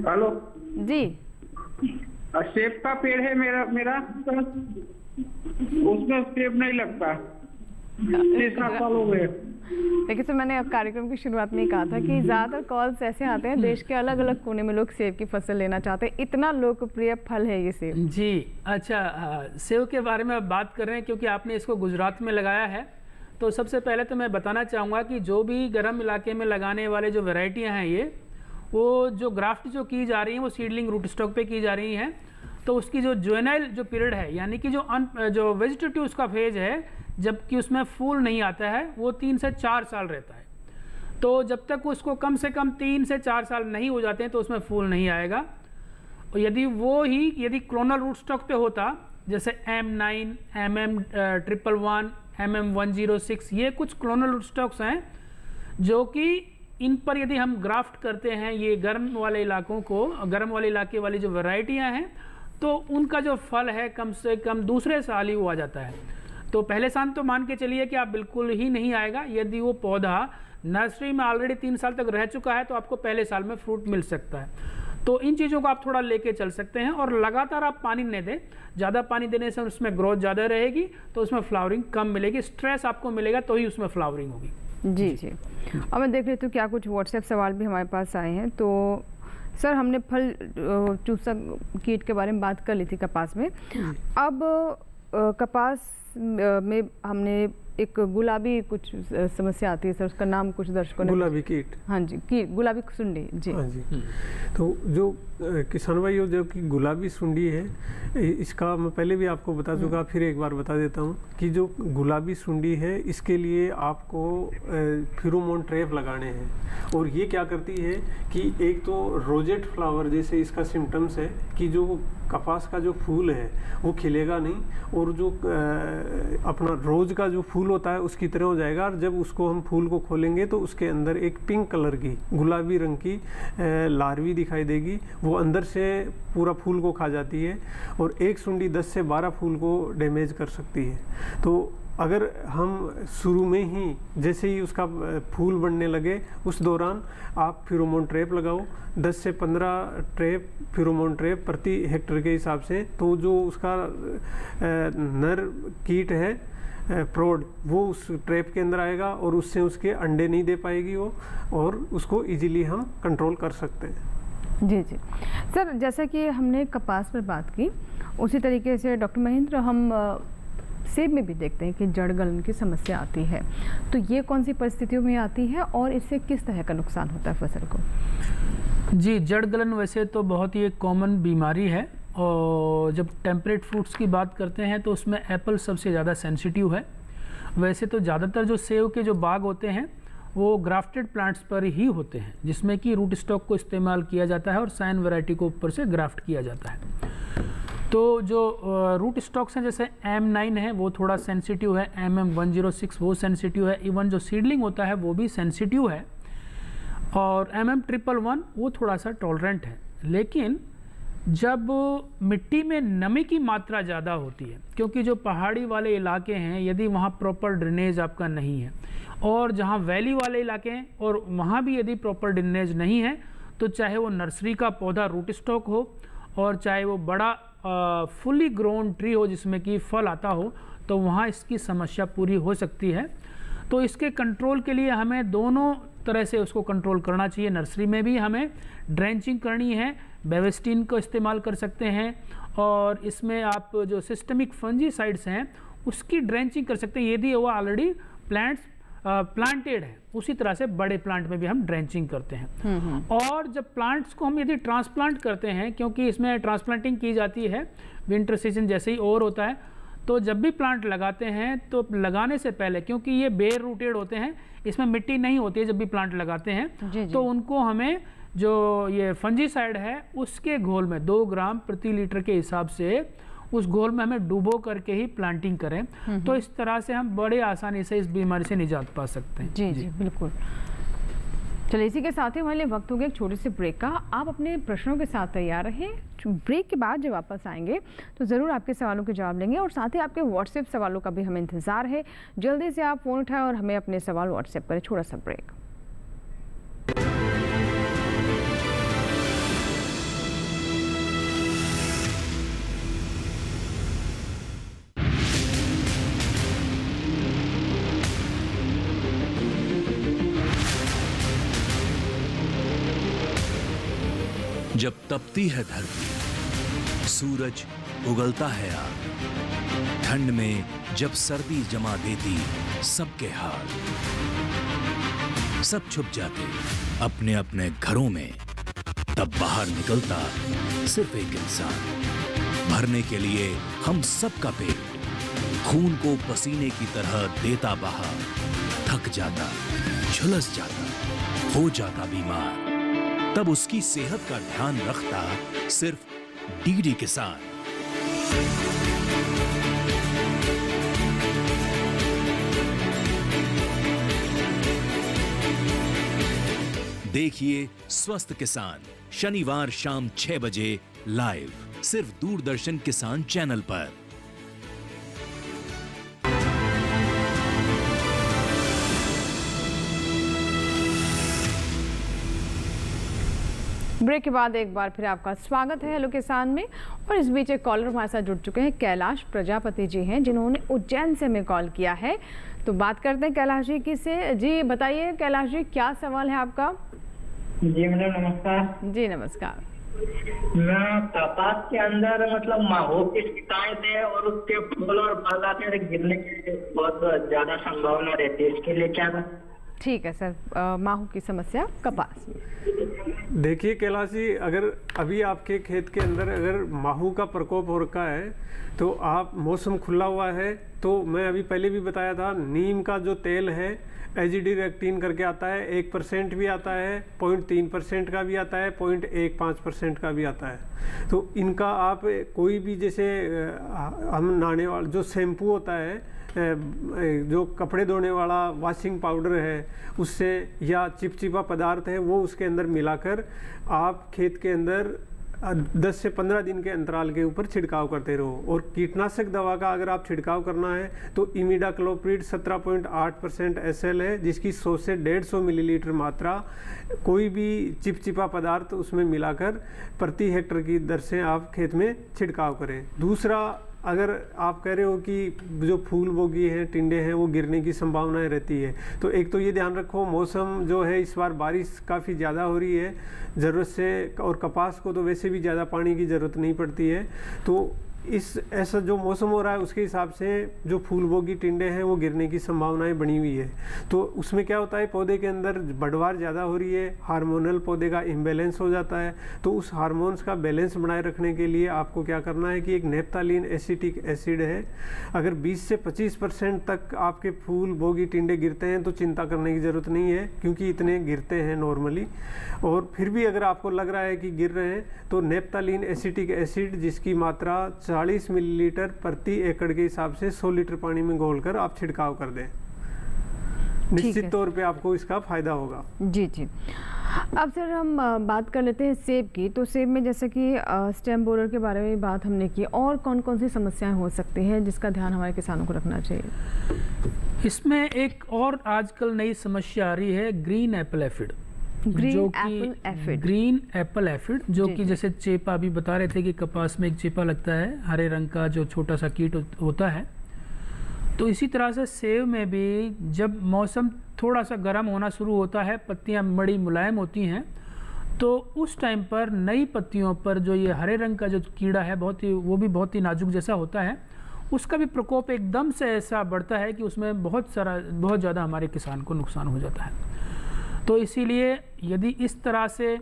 हेलो जी। सेब का पेड़ है मेरा उसमें सेब नहीं लगता, 3 साल हो गए। देखिए सर, मैंने कार्यक्रम की शुरुआत में ही कहा था कि ज़्यादातर कॉल्स ऐसे आते हैं, देश के अलग अलग कोने में लोग सेब की फसल लेना चाहते हैं, इतना लोकप्रिय फल है ये सेब। जी अच्छा, सेब के बारे में आप बात कर रहे हैं क्योंकि आपने इसको गुजरात में लगाया है। तो सबसे पहले तो मैं बताना चाहूँगा कि जो भी गर्म इलाके में लगाने वाले जो वैरायटियाँ हैं ये, वो जो ग्राफ्ट जो की जा रही हैं वो सीडलिंग रूट स्टॉक पे की जा रही हैं। तो उसकी जो जुवेनाइल जो पीरियड है, यानी कि जो वेजिटेटिव उसका फेज है, जबकि उसमें फूल नहीं आता है, वो 3 से 4 साल रहता है। तो जब तक उसको कम से कम 3 से 4 साल नहीं हो जाते हैं तो उसमें फूल नहीं आएगा। और यदि क्लोनल रूट स्टॉक पे होता, जैसे M9, MM111, MM106, ये कुछ क्लोनल रूट स्टॉक्स हैं जो कि इन पर यदि हम ग्राफ्ट करते हैं ये गर्म वाले इलाकों को, गर्म वाले इलाके वाली जो वैरायटियाँ हैं, तो उनका जो फल है कम से कम दूसरे साल ही वो आ जाता है। तो पहले साल तो मान के चलिए कि आप बिल्कुल ही नहीं आएगा। यदि वो पौधा नर्सरी में ऑलरेडी 3 साल तक रह चुका है तो आपको पहले साल में फ्रूट मिल सकता है। तो इन चीज़ों को आप थोड़ा लेके चल सकते हैं और लगातार आप पानी नहीं दें। ज़्यादा पानी देने से उसमें ग्रोथ ज़्यादा रहेगी तो उसमें फ्लावरिंग कम मिलेगी, स्ट्रेस आपको मिलेगा तो ही उसमें फ्लावरिंग होगी। जी जी। अब मैं देख लेती हूँ क्या कुछ व्हाट्सएप सवाल भी हमारे पास आए हैं। तो सर, हमने फल चूसा कीट के बारे में बात कर ली थी कपास में। अब कपास में हमने एक गुलाबी कुछ समस्या आती है सर, उसका नाम कुछ दर्शकों ने, गुलाबी कीट। हाँ जी, कीट गुलाबी सुंडी जी। हाँ जी। तो जो किसान भाइयों, जो कि गुलाबी सुंडी है, इसका मैं पहले भी आपको बता चुका, फिर एक बार बता देता हूँ कि जो गुलाबी सुंडी है इसके लिए आपको फेरोमोन ट्रैप लगाने हैं। और ये क्या करती है कि एक तो रोजेट फ्लावर जैसे इसका सिम्टम्स है कि जो कपास का जो फूल है वो खिलेगा नहीं और जो अपना रोज का जो फूल होता है उसकी तरह हो जाएगा। और जब उसको हम फूल को खोलेंगे तो उसके अंदर एक पिंक कलर की गुलाबी रंग की लार्वी दिखाई देगी, वो अंदर से पूरा फूल को खा जाती है और एक सुंडी 10 से 12 फूल को डैमेज कर सकती है। तो अगर हम शुरू में ही जैसे ही उसका फूल बनने लगे उस दौरान आप फेरोमोन ट्रैप लगाओ, 10 से 15 फेरोमोन ट्रैप प्रति हेक्टेयर के हिसाब से। तो जो उसका नर कीट है प्रौढ़, वो उस ट्रैप के अंदर आएगा और उससे उसके अंडे नहीं दे पाएगी वो, और उसको इजीली हम कंट्रोल कर सकते हैं। जी जी सर, जैसा कि हमने कपास पर बात की, उसी तरीके से डॉक्टर महेंद्र, हम सेब में भी देखते हैं कि जड़ गलन की समस्या आती है। तो ये कौन सी परिस्थितियों में आती है और इससे किस तरह का नुकसान होता है फसल को? जी, जड़ गलन वैसे तो बहुत ही एक कॉमन बीमारी है और जब टेम्परेट फ्रूट्स की बात करते हैं तो उसमें एप्पल सबसे ज़्यादा सेंसिटिव है। वैसे तो ज़्यादातर जो सेब के जो बाग होते हैं वो ग्राफ्टेड प्लांट्स पर ही होते हैं, जिसमें कि रूट स्टॉक को इस्तेमाल किया जाता है और साइन वैरायटी को ऊपर से ग्राफ्ट किया जाता है। तो जो रूट स्टॉक्स हैं जैसे M9 है वो थोड़ा सेंसिटिव है, MM106 वो सेंसिटिव है, इवन जो सीडलिंग होता है वो भी सेंसिटिव है, और MM111 वो थोड़ा सा टॉलरेंट है। लेकिन जब मिट्टी में नमी की मात्रा ज़्यादा होती है, क्योंकि जो पहाड़ी वाले इलाके हैं यदि वहाँ प्रॉपर ड्रेनेज आपका नहीं है, और जहाँ वैली वाले इलाके हैं और वहाँ भी यदि प्रॉपर ड्रेनेज नहीं है, तो चाहे वो नर्सरी का पौधा रूट स्टॉक हो और चाहे वो बड़ा फुली ग्रोन ट्री हो जिसमें कि फल आता हो, तो वहाँ इसकी समस्या पूरी हो सकती है। तो इसके कंट्रोल के लिए हमें दोनों तरह से उसको कंट्रोल करना चाहिए। नर्सरी में भी हमें ड्रेंचिंग करनी है, बेवेस्टीन को इस्तेमाल कर सकते हैं, और इसमें आप जो सिस्टमिक फंजीसाइड्स हैं उसकी ड्रेंचिंग कर सकते हैं यदि वो ऑलरेडी प्लांटेड है। उसी तरह से बड़े प्लांट में भी हम ड्रेंचिंग करते हैं। और जब प्लांट्स को हम यदि ट्रांसप्लांट करते हैं, क्योंकि इसमें ट्रांसप्लांटिंग की जाती है विंटर सीजन जैसे ही और होता है, तो जब भी प्लांट लगाते हैं तो लगाने से पहले, क्योंकि ये बेर रूटेड होते हैं, इसमें मिट्टी नहीं होती है जब भी प्लांट लगाते हैं, तो उनको हमें जो ये फंजीसाइड है उसके घोल में 2 ग्राम प्रति लीटर के हिसाब से उस घोल में हमें डुबो करके ही प्लांटिंग करें। तो इस तरह से हम बड़े आसानी से इस बीमारी से निजात पा सकते हैं। जी जी बिल्कुल। चलिए, इसी के साथ ही हमारे लिए वक्त हो गया एक छोटे से ब्रेक का। आप अपने प्रश्नों के साथ तैयार रहें। ब्रेक के बाद जब वापस आएंगे तो ज़रूर आपके सवालों के जवाब लेंगे, और साथ ही आपके व्हाट्सएप सवालों का भी हमें इंतज़ार है। जल्दी से आप फ़ोन उठाएं और हमें अपने सवाल व्हाट्सएप करें। छोटा सा ब्रेक। जब तपती है धरती, सूरज उगलता है आग, ठंड में जब सर्दी जमा देती सबके हाल, सब छुप जाते अपने अपने घरों में, तब बाहर निकलता सिर्फ एक इंसान, भरने के लिए हम सबका पेट, खून को पसीने की तरह देता बहा, थक जाता, झुलस जाता, हो जाता बीमार, तब उसकी सेहत का ध्यान रखता सिर्फ डीडी किसान। देखिए स्वस्थ किसान शनिवार शाम 6 बजे लाइव, सिर्फ दूरदर्शन किसान चैनल पर। ब्रेक के बाद एक बार फिर आपका स्वागत है हेलो किसान में। और इस बीच एक कॉलर हमारे साथ जुड़ चुके हैं, कैलाश प्रजापति जी हैं, जिन्होंने उज्जैन से हमें कॉल किया है। तो बात करते हैं कैलाश जी की से। जी बताइए कैलाश जी, क्या सवाल है आपका? जी मैडम नमस्कार। जी नमस्कार। मैं कपास के अंदर मतलब माहो की शिकायत है और उसके फूल और फल आते गिरने की बहुत ज्यादा संभावना रहती है, इसके लिए क्या? ठीक है सर, माहू की समस्या कपास में। देखिए कैलाश जी, अगर अभी आपके खेत के अंदर अगर माहू का प्रकोप हो रखा है तो आप मौसम खुला हुआ है, तो मैं अभी पहले भी बताया था, नीम का जो तेल है एजिडी रेक्टिन करके आता है, 1% भी आता है, 0.3% का भी आता है, 0.15% का भी आता है। तो इनका आप कोई भी जैसे हम नहाने वाला जो शैम्पू होता है, जो कपड़े धोने वाला वॉशिंग पाउडर है उससे, या चिपचिपा पदार्थ है वो उसके अंदर मिलाकर आप खेत के अंदर 10 से 15 दिन के अंतराल के ऊपर छिड़काव करते रहो। और कीटनाशक दवा का अगर आप छिड़काव करना है तो इमिडाक्लोप्रिड 17.8% SL है, जिसकी 100 से 150 मिलीलीटर मात्रा कोई भी चिपचिपा पदार्थ उसमें मिलाकर प्रति हेक्टर की दर से आप खेत में छिड़काव करें। दूसरा, अगर आप कह रहे हो कि जो फूल बोगी हैं, टिंडे हैं, वो गिरने की संभावनाएं रहती है, तो एक तो ये ध्यान रखो मौसम जो है इस बार बारिश काफ़ी ज़्यादा हो रही है ज़रूरत से, और कपास को तो वैसे भी ज़्यादा पानी की ज़रूरत नहीं पड़ती है। तो इस ऐसा जो मौसम हो रहा है उसके हिसाब से जो फूल बोगी टिंडे हैं वो गिरने की संभावनाएं बनी हुई है। तो उसमें क्या होता है, पौधे के अंदर बढ़वार ज़्यादा हो रही है, हार्मोनल पौधे का इम्बैलेंस हो जाता है। तो उस हार्मोन्स का बैलेंस बनाए रखने के लिए आपको क्या करना है कि एक नेप्थालीन एसिटिक एसिड है, अगर 20 से 25% तक आपके फूल बोगी टिंडे गिरते हैं तो चिंता करने की ज़रूरत नहीं है, क्योंकि इतने गिरते हैं नॉर्मली। और फिर भी अगर आपको लग रहा है कि गिर रहे हैं तो नेप्थालीन एसिटिक एसिड जिसकी मात्रा 40 मिलीलीटर प्रति एकड़ के हिसाब से 100 लीटर पानी में घोलकर आप छिड़काव कर दें। निश्चित तौर पे आपको इसका फायदा होगा। जी जी। अब सर हम बात कर लेते हैं सेब की। तो सेब में जैसे कि स्टेम बोरर के बारे में बात हमने की, और कौन कौन सी समस्याएं हो सकती हैं जिसका ध्यान हमारे किसानों को रखना चाहिए? इसमें एक और आजकल नई समस्या आ रही है, green Apple aphid, green Apple aphid, जो कि जैसे चेपा अभी बता रहे थे कि कपास में एक चेपा लगता है हरे रंग का, जो छोटा सा कीट होता है। तो इसी तरह से सेब में भी जब मौसम थोड़ा सा गर्म होना शुरू होता है, पत्तियां बड़ी मुलायम होती हैं, तो उस टाइम पर नई पत्तियों पर जो ये हरे रंग का जो कीड़ा है, वो भी बहुत ही नाजुक जैसा होता है, उसका भी प्रकोप एकदम से ऐसा बढ़ता है कि उसमें बहुत ज़्यादा हमारे किसान को नुकसान हो जाता है। तो इसीलिए यदि इस तरह से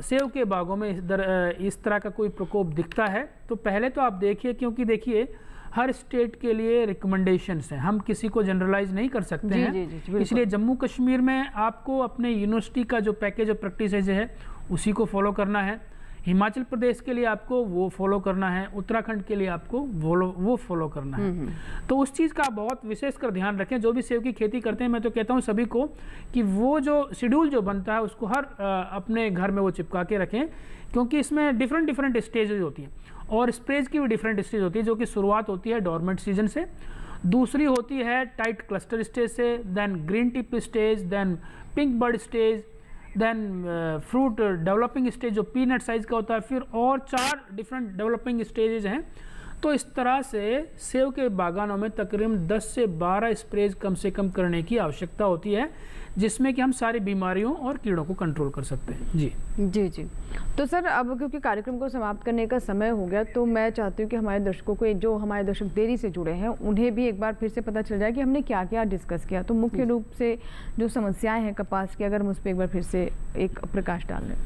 सेब के बागों में इस तरह का कोई प्रकोप दिखता है, तो पहले तो आप देखिए, क्योंकि देखिए हर स्टेट के लिए रिकमेंडेशंस हैं, हम किसी को जनरलाइज नहीं कर सकते हैं। इसलिए जम्मू कश्मीर में आपको अपने यूनिवर्सिटी का जो पैकेज ऑफ प्रैक्टिसेज है उसी को फॉलो करना है। हिमाचल प्रदेश के लिए आपको वो फॉलो करना है, उत्तराखंड के लिए आपको वो फॉलो करना है। तो उस चीज़ का बहुत विशेषकर ध्यान रखें। जो भी सेब की खेती करते हैं, मैं तो कहता हूँ सभी को कि वो जो शेड्यूल जो बनता है उसको हर अपने घर में वो चिपका के रखें, क्योंकि इसमें डिफरेंट स्टेजेज होती हैं और स्प्रेज की भी डिफरेंट स्टेज होती है, जो कि शुरुआत होती है डोरमेंट सीजन से, दूसरी होती है टाइट क्लस्टर स्टेज से, then green tip stage, then pink bird stage, then fruit developing stage जो पीनट साइज का होता है, फिर और 4 डिफरेंट डेवलपिंग स्टेजेस हैं। तो इस तरह से सेब के बागानों में तकरीबन 10 से 12 स्प्रेज कम से कम करने की आवश्यकता होती है, जिसमें कि हम सारी बीमारियों और कीड़ों को कंट्रोल कर सकते हैं। जी जी जी। तो सर अब क्योंकि कार्यक्रम को समाप्त करने का समय हो गया, तो मैं चाहती हूँ कि हमारे दर्शकों को, जो हमारे दर्शक देरी से जुड़े हैं, उन्हें भी एक बार फिर से पता चल जाए कि हमने क्या क्या डिस्कस किया। तो मुख्य रूप से जो समस्याएं हैं कपास की, अगर हम उस पर एक बार फिर से एक प्रकाश डाल लें।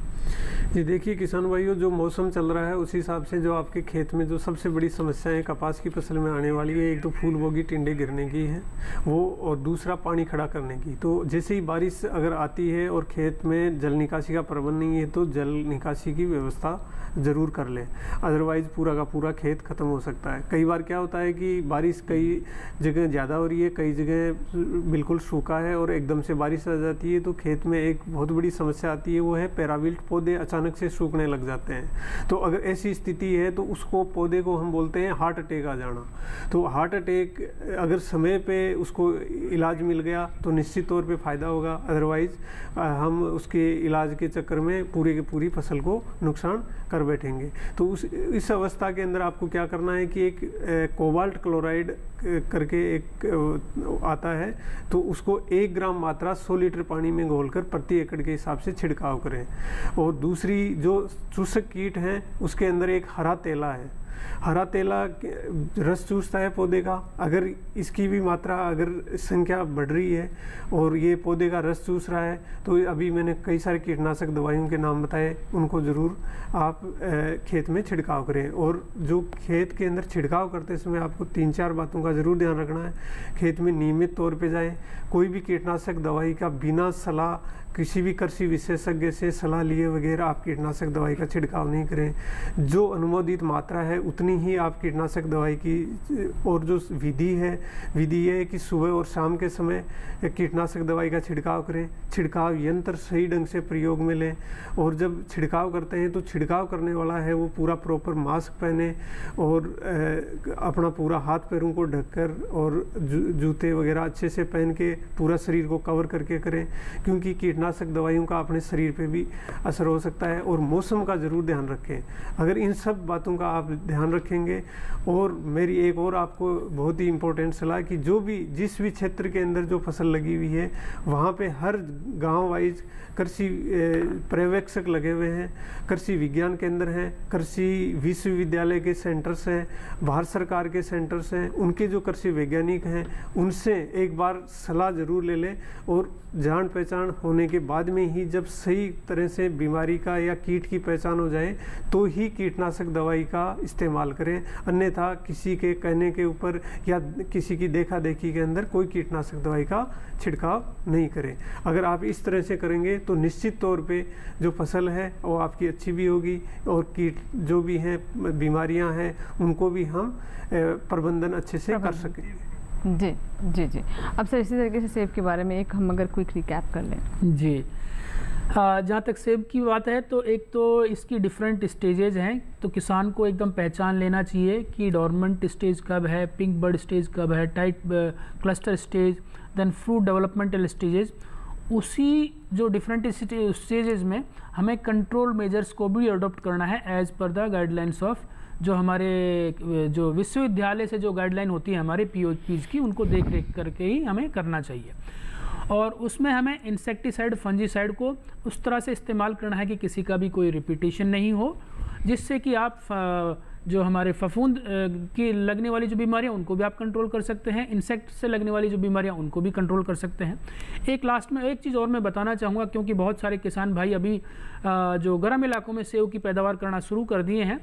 जी देखिए किसान भाइयों, जो मौसम चल रहा है उस हिसाब से जो आपके खेत में जो सबसे बड़ी समस्याएं कपास की फसल में आने वाली है, एक तो फूल बोगी टिंडे गिरने की है वो, और दूसरा पानी खड़ा करने की। तो जैसे ही बारिश अगर आती है और खेत में जल निकासी का प्रबंध नहीं है, तो जल निकासी की व्यवस्था ज़रूर कर लें, अदरवाइज़ पूरा का पूरा खेत ख़त्म हो सकता है। कई बार क्या होता है कि बारिश कई जगह ज़्यादा हो रही है, कई जगह बिल्कुल सूखा है और एकदम से बारिश आ जाती है, तो खेत में एक बहुत बड़ी समस्या आती है, वो है पैराविल्ट पौधे अचानक से सूखने लग जाते हैं। तो अगर ऐसी स्थिति है तो उसको पौधे को हम बोलते हैं हार्ट अटैक आ जाना। तो हार्ट अटैक अगर समय पे उसको इलाज मिल गया तो निश्चित तौर पे फ़ायदा होगा, अदरवाइज़ हम उसके इलाज के चक्कर में पूरी की पूरी फसल को नुकसान कर बैठेंगे। तो इस अवस्था के अंदर आपको क्या करना है कि एक कोबाल्ट क्लोराइड करके एक आता है, तो उसको 1 ग्राम मात्रा 100 लीटर पानी में घोलकर प्रति एकड़ के हिसाब से छिड़काव करें। और दूसरी जो चूसक कीट है उसके अंदर एक हरा तेला है, हरा तेला रस चूसता है पौधे का। अगर इसकी भी मात्रा अगर संख्या बढ़ रही है और ये पौधे का रस चूस रहा है, तो अभी मैंने कई सारे कीटनाशक दवाइयों के नाम बताए, उनको ज़रूर आप खेत में छिड़काव करें। और जो खेत के अंदर छिड़काव करते समय आपको 3-4 बातों का ज़रूर ध्यान रखना है। खेत में नियमित तौर पे जाएं, कोई भी कीटनाशक दवाई का बिना सलाह किसी भी कृषि विशेषज्ञ से सलाह लिए वगैरह आप कीटनाशक दवाई का छिड़काव नहीं करें। जो अनुमोदित मात्रा है उतनी ही आप कीटनाशक दवाई की, और जो विधि ये है कि सुबह और शाम के समय कीटनाशक दवाई का छिड़काव करें। छिड़काव यंत्र सही ढंग से प्रयोग में लें, और जब छिड़काव करते हैं तो छिड़काव करने वाला है वो पूरा प्रॉपर मास्क पहने और अपना पूरा हाथ पैरों को ढककर और जूते वगैरह अच्छे से पहन के पूरा शरीर को कवर करके करें, क्योंकि कीटनाशक दवाइयों का अपने शरीर पे भी असर हो सकता है। और मौसम का ज़रूर ध्यान रखें। अगर इन सब बातों का आप ध्यान रखेंगे, और मेरी एक और आपको बहुत ही इम्पोर्टेंट सलाह कि जिस भी क्षेत्र के अंदर जो फसल लगी हुई है वहाँ पे हर गांव वाइज कृषि पर्यवेक्षक लगे हुए हैं, कृषि विज्ञान केंद्र हैं, कृषि विश्वविद्यालय के सेंटर्स हैं, भारत सरकार के सेंटर्स हैं, उनके जो कृषि वैज्ञानिक हैं उनसे एक बार सलाह ज़रूर ले लें। और जान पहचान होने के बाद में ही जब सही तरह से बीमारी का या कीट की पहचान हो जाए तो ही कीटनाशक दवाई का इस्तेमाल करें, अन्यथा किसी के कहने के ऊपर या किसी की देखा देखी के अंदर कोई कीटनाशक दवाई का छिड़काव नहीं करें। अगर आप इस तरह से करेंगे तो निश्चित तौर पे जो फसल है वो आपकी अच्छी भी होगी, और कीट जो भी हैं बीमारियां हैं उनको भी हम प्रबंधन अच्छे से कर सकेंगे। जी जी जी। अब सर इसी तरीके से सेब के बारे में एक हम अगर क्विक रिकैप कर लें। जी, जहाँ तक सेब की बात है तो एक तो इसकी डिफरेंट स्टेजेज हैं, तो किसान को एकदम पहचान लेना चाहिए कि डोरमेंट स्टेज कब है, पिंक बर्ड स्टेज कब है, tight cluster stage, then fruit developmental stages. उसी जो डिफरेंट स्टेजेस में हमें कंट्रोल मेजर्स को भी अडॉप्ट करना है as per the guidelines of जो हमारे जो विश्वविद्यालय से जो गाइडलाइन होती है हमारे POPs की, उनको देख रेख करके ही हमें करना चाहिए। और उसमें हमें इंसेक्टिसाइड फंजीसाइड को उस तरह से इस्तेमाल करना है कि किसी का भी कोई रिपीटेशन नहीं हो, जिससे कि आप जो हमारे फफूंद की लगने वाली जो बीमारियां उनको भी आप कंट्रोल कर सकते हैं, इंसेक्ट से लगने वाली जो बीमारियां उनको भी कंट्रोल कर सकते हैं। एक लास्ट में एक चीज़ और मैं बताना चाहूँगा, क्योंकि बहुत सारे किसान भाई अभी जो गर्म इलाकों में सेब की पैदावार करना शुरू कर दिए हैं,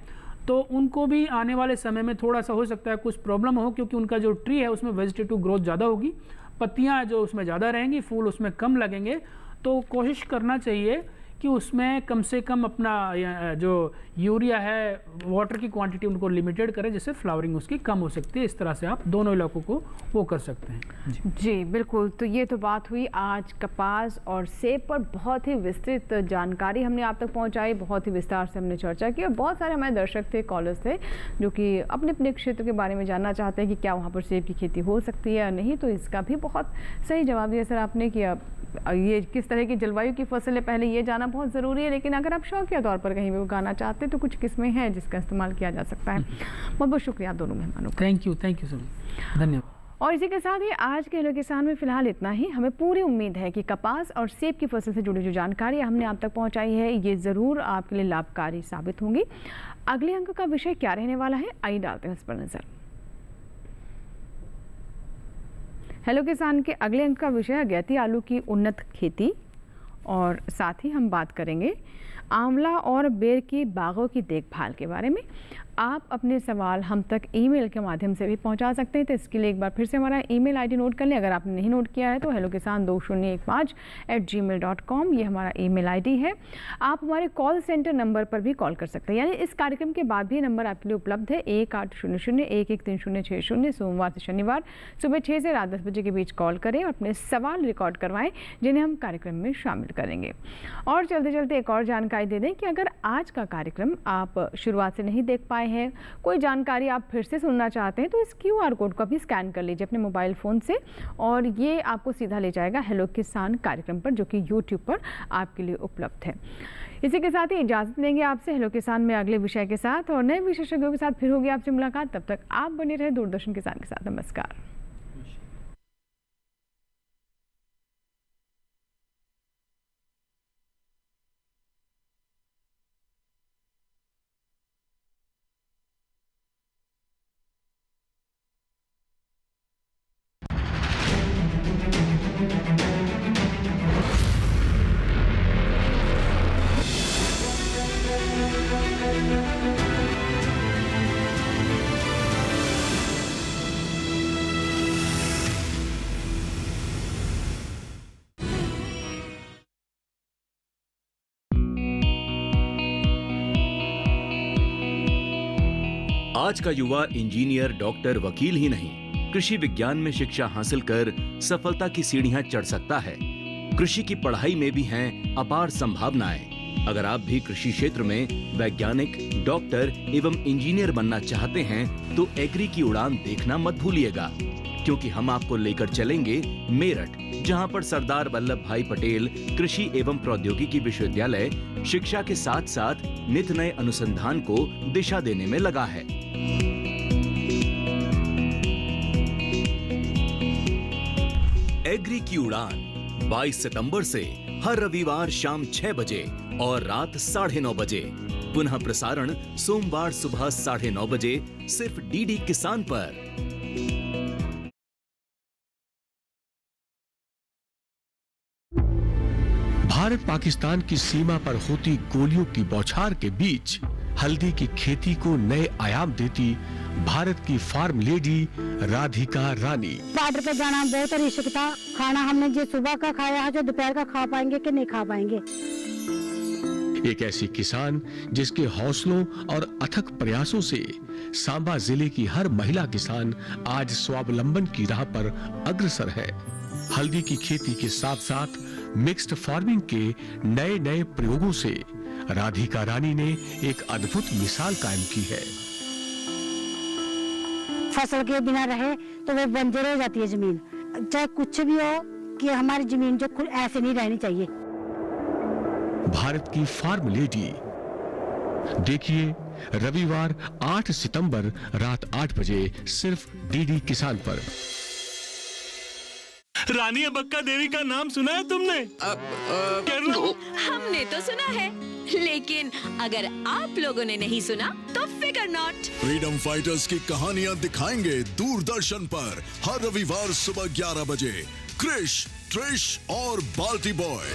तो उनको भी आने वाले समय में थोड़ा सा हो सकता है कुछ प्रॉब्लम हो, क्योंकि उनका जो ट्री है उसमें वेजिटेटिव ग्रोथ ज़्यादा होगी, पत्तियां जो उसमें ज़्यादा रहेंगी, फूल उसमें कम लगेंगे। तो कोशिश करना चाहिए कि उसमें कम से कम अपना जो यूरिया है, वाटर की क्वांटिटी उनको लिमिटेड करें, जिससे फ्लावरिंग उसकी कम हो सकती है। इस तरह से आप दोनों इलाकों को वो कर सकते हैं। जी बिल्कुल। तो ये तो बात हुई आज कपास और सेब पर, बहुत ही विस्तृत जानकारी हमने आप तक पहुंचाई, बहुत ही विस्तार से हमने चर्चा की, और बहुत सारे हमारे दर्शक थे, कॉलर्स थे, जो कि अपने अपने क्षेत्र के बारे में जानना चाहते हैं कि क्या वहाँ पर सेब की खेती हो सकती है या नहीं। तो इसका भी बहुत सही जवाब दिया सर आपने कि ये किस तरह की जलवायु की फसल है, पहले ये जाना बहुत ज़रूरी है, लेकिन अगर आप शौकिया तौर पर कहीं भी उगाना चाहते हैं तो कुछ किस्में हैं जिसका इस्तेमाल किया जा सकता है। बहुत बहुत शुक्रिया दोनों मेहमानों का। थैंक यू सर, धन्यवाद। और इसी के साथ ही आज के हेलो किसान में फिलहाल इतना ही। हमें पूरी उम्मीद है कि कपास और सेब की फसल से जुड़ी जो जानकारी हमने आप तक पहुंचाई है, ये ज़रूर आपके लिए लाभकारी साबित होंगी। अगले अंक का विषय क्या रहने वाला है, आइए डालते हैं उस पर नजर। हेलो किसान के अगले अंक का विषय है अगैती आलू की उन्नत खेती, और साथ ही हम बात करेंगे आंवला और बेर की बागों की देखभाल के बारे में। आप अपने सवाल हम तक ईमेल के माध्यम से भी पहुंचा सकते हैं, तो इसके लिए एक बार फिर से हमारा ईमेल आईडी नोट कर लें। अगर आपने नहीं नोट किया है तो hellokisan2015@gmail.com ये हमारा ईमेल आईडी है। आप हमारे कॉल सेंटर नंबर पर भी कॉल कर सकते हैं, यानी इस कार्यक्रम के बाद भी नंबर आपके लिए उपलब्ध है 1800-113060। सोमवार से शनिवार सुबह 6 से रात 10 बजे के बीच कॉल करें और अपने सवाल रिकॉर्ड करवाएं, जिन्हें हम कार्यक्रम में शामिल करेंगे। और चलते चलते एक और जानकारी दे दें कि अगर आज का कार्यक्रम आप शुरुआत से नहीं देख पाए हैं, कोई जानकारी आप फिर से सुनना चाहते हैं, तो इस QR कोड को भी स्कैन कर लीजिए अपने मोबाइल फ़ोन से, और ये आपको सीधा ले जाएगा हेलो किसान कार्यक्रम पर, जो कि YouTube पर आपके लिए उपलब्ध है। इसी के साथ ही इजाज़त लेंगे आपसे हेलो किसान में अगले विषय के साथ और नए विशेषज्ञों के साथ फिर होगी आपसे मुलाकात। तब तक आप बने रहे दूरदर्शन किसान के साथ। नमस्कार। आज का युवा इंजीनियर, डॉक्टर, वकील ही नहीं, कृषि विज्ञान में शिक्षा हासिल कर सफलता की सीढ़ियां चढ़ सकता है। कृषि की पढ़ाई में भी हैं अपार संभावनाएं। अगर आप भी कृषि क्षेत्र में वैज्ञानिक, डॉक्टर एवं इंजीनियर बनना चाहते हैं तो एग्री की उड़ान देखना मत भूलिएगा, क्योंकि हम आपको लेकर चलेंगे मेरठ, जहां पर सरदार वल्लभ भाई पटेल कृषि एवं प्रौद्योगिकी विश्वविद्यालय शिक्षा के साथ साथ नित नए अनुसंधान को दिशा देने में लगा है। एग्री की उड़ान 22 सितंबर से हर रविवार शाम 6 बजे और रात 9:30 बजे, पुनः प्रसारण सोमवार सुबह 9:30 बजे सिर्फ डीडी किसान पर। भारत पाकिस्तान की सीमा पर होती गोलियों की बौछार के बीच हल्दी की खेती को नए आयाम देती भारत की फार्म लेडी राधिका रानी। बॉर्डर पे जाना बहुत रिस्क था। खाना हमने जो सुबह का खाया है, जो दोपहर का खा पाएंगे कि नहीं खा पाएंगे। एक ऐसी किसान जिसके हौसलों और अथक प्रयासों से सांबा जिले की हर महिला किसान आज स्वावलंबन की राह पर अग्रसर है। हल्दी की खेती के साथ साथ मिक्स्ड फार्मिंग के नए नए प्रयोगों से राधिका रानी ने एक अद्भुत मिसाल कायम की है। फसल के बिना रहे तो वो बंजर हो जाती है जमीन, चाहे कुछ भी हो कि हमारी जमीन जो खुद ऐसे नहीं रहनी चाहिए। भारत की फार्म लेडी देखिए रविवार 8 सितंबर रात 8 बजे सिर्फ डीडी किसान पर। रानी अबक्का देवी का नाम सुना है तुमने? हमने तो सुना है, लेकिन अगर आप लोगों ने नहीं सुना तो फिकर नॉट। फ्रीडम फाइटर्स की कहानियां दिखाएंगे दूरदर्शन पर हर रविवार सुबह 11 बजे। क्रिश, ट्रिश और बाल्टी बॉय।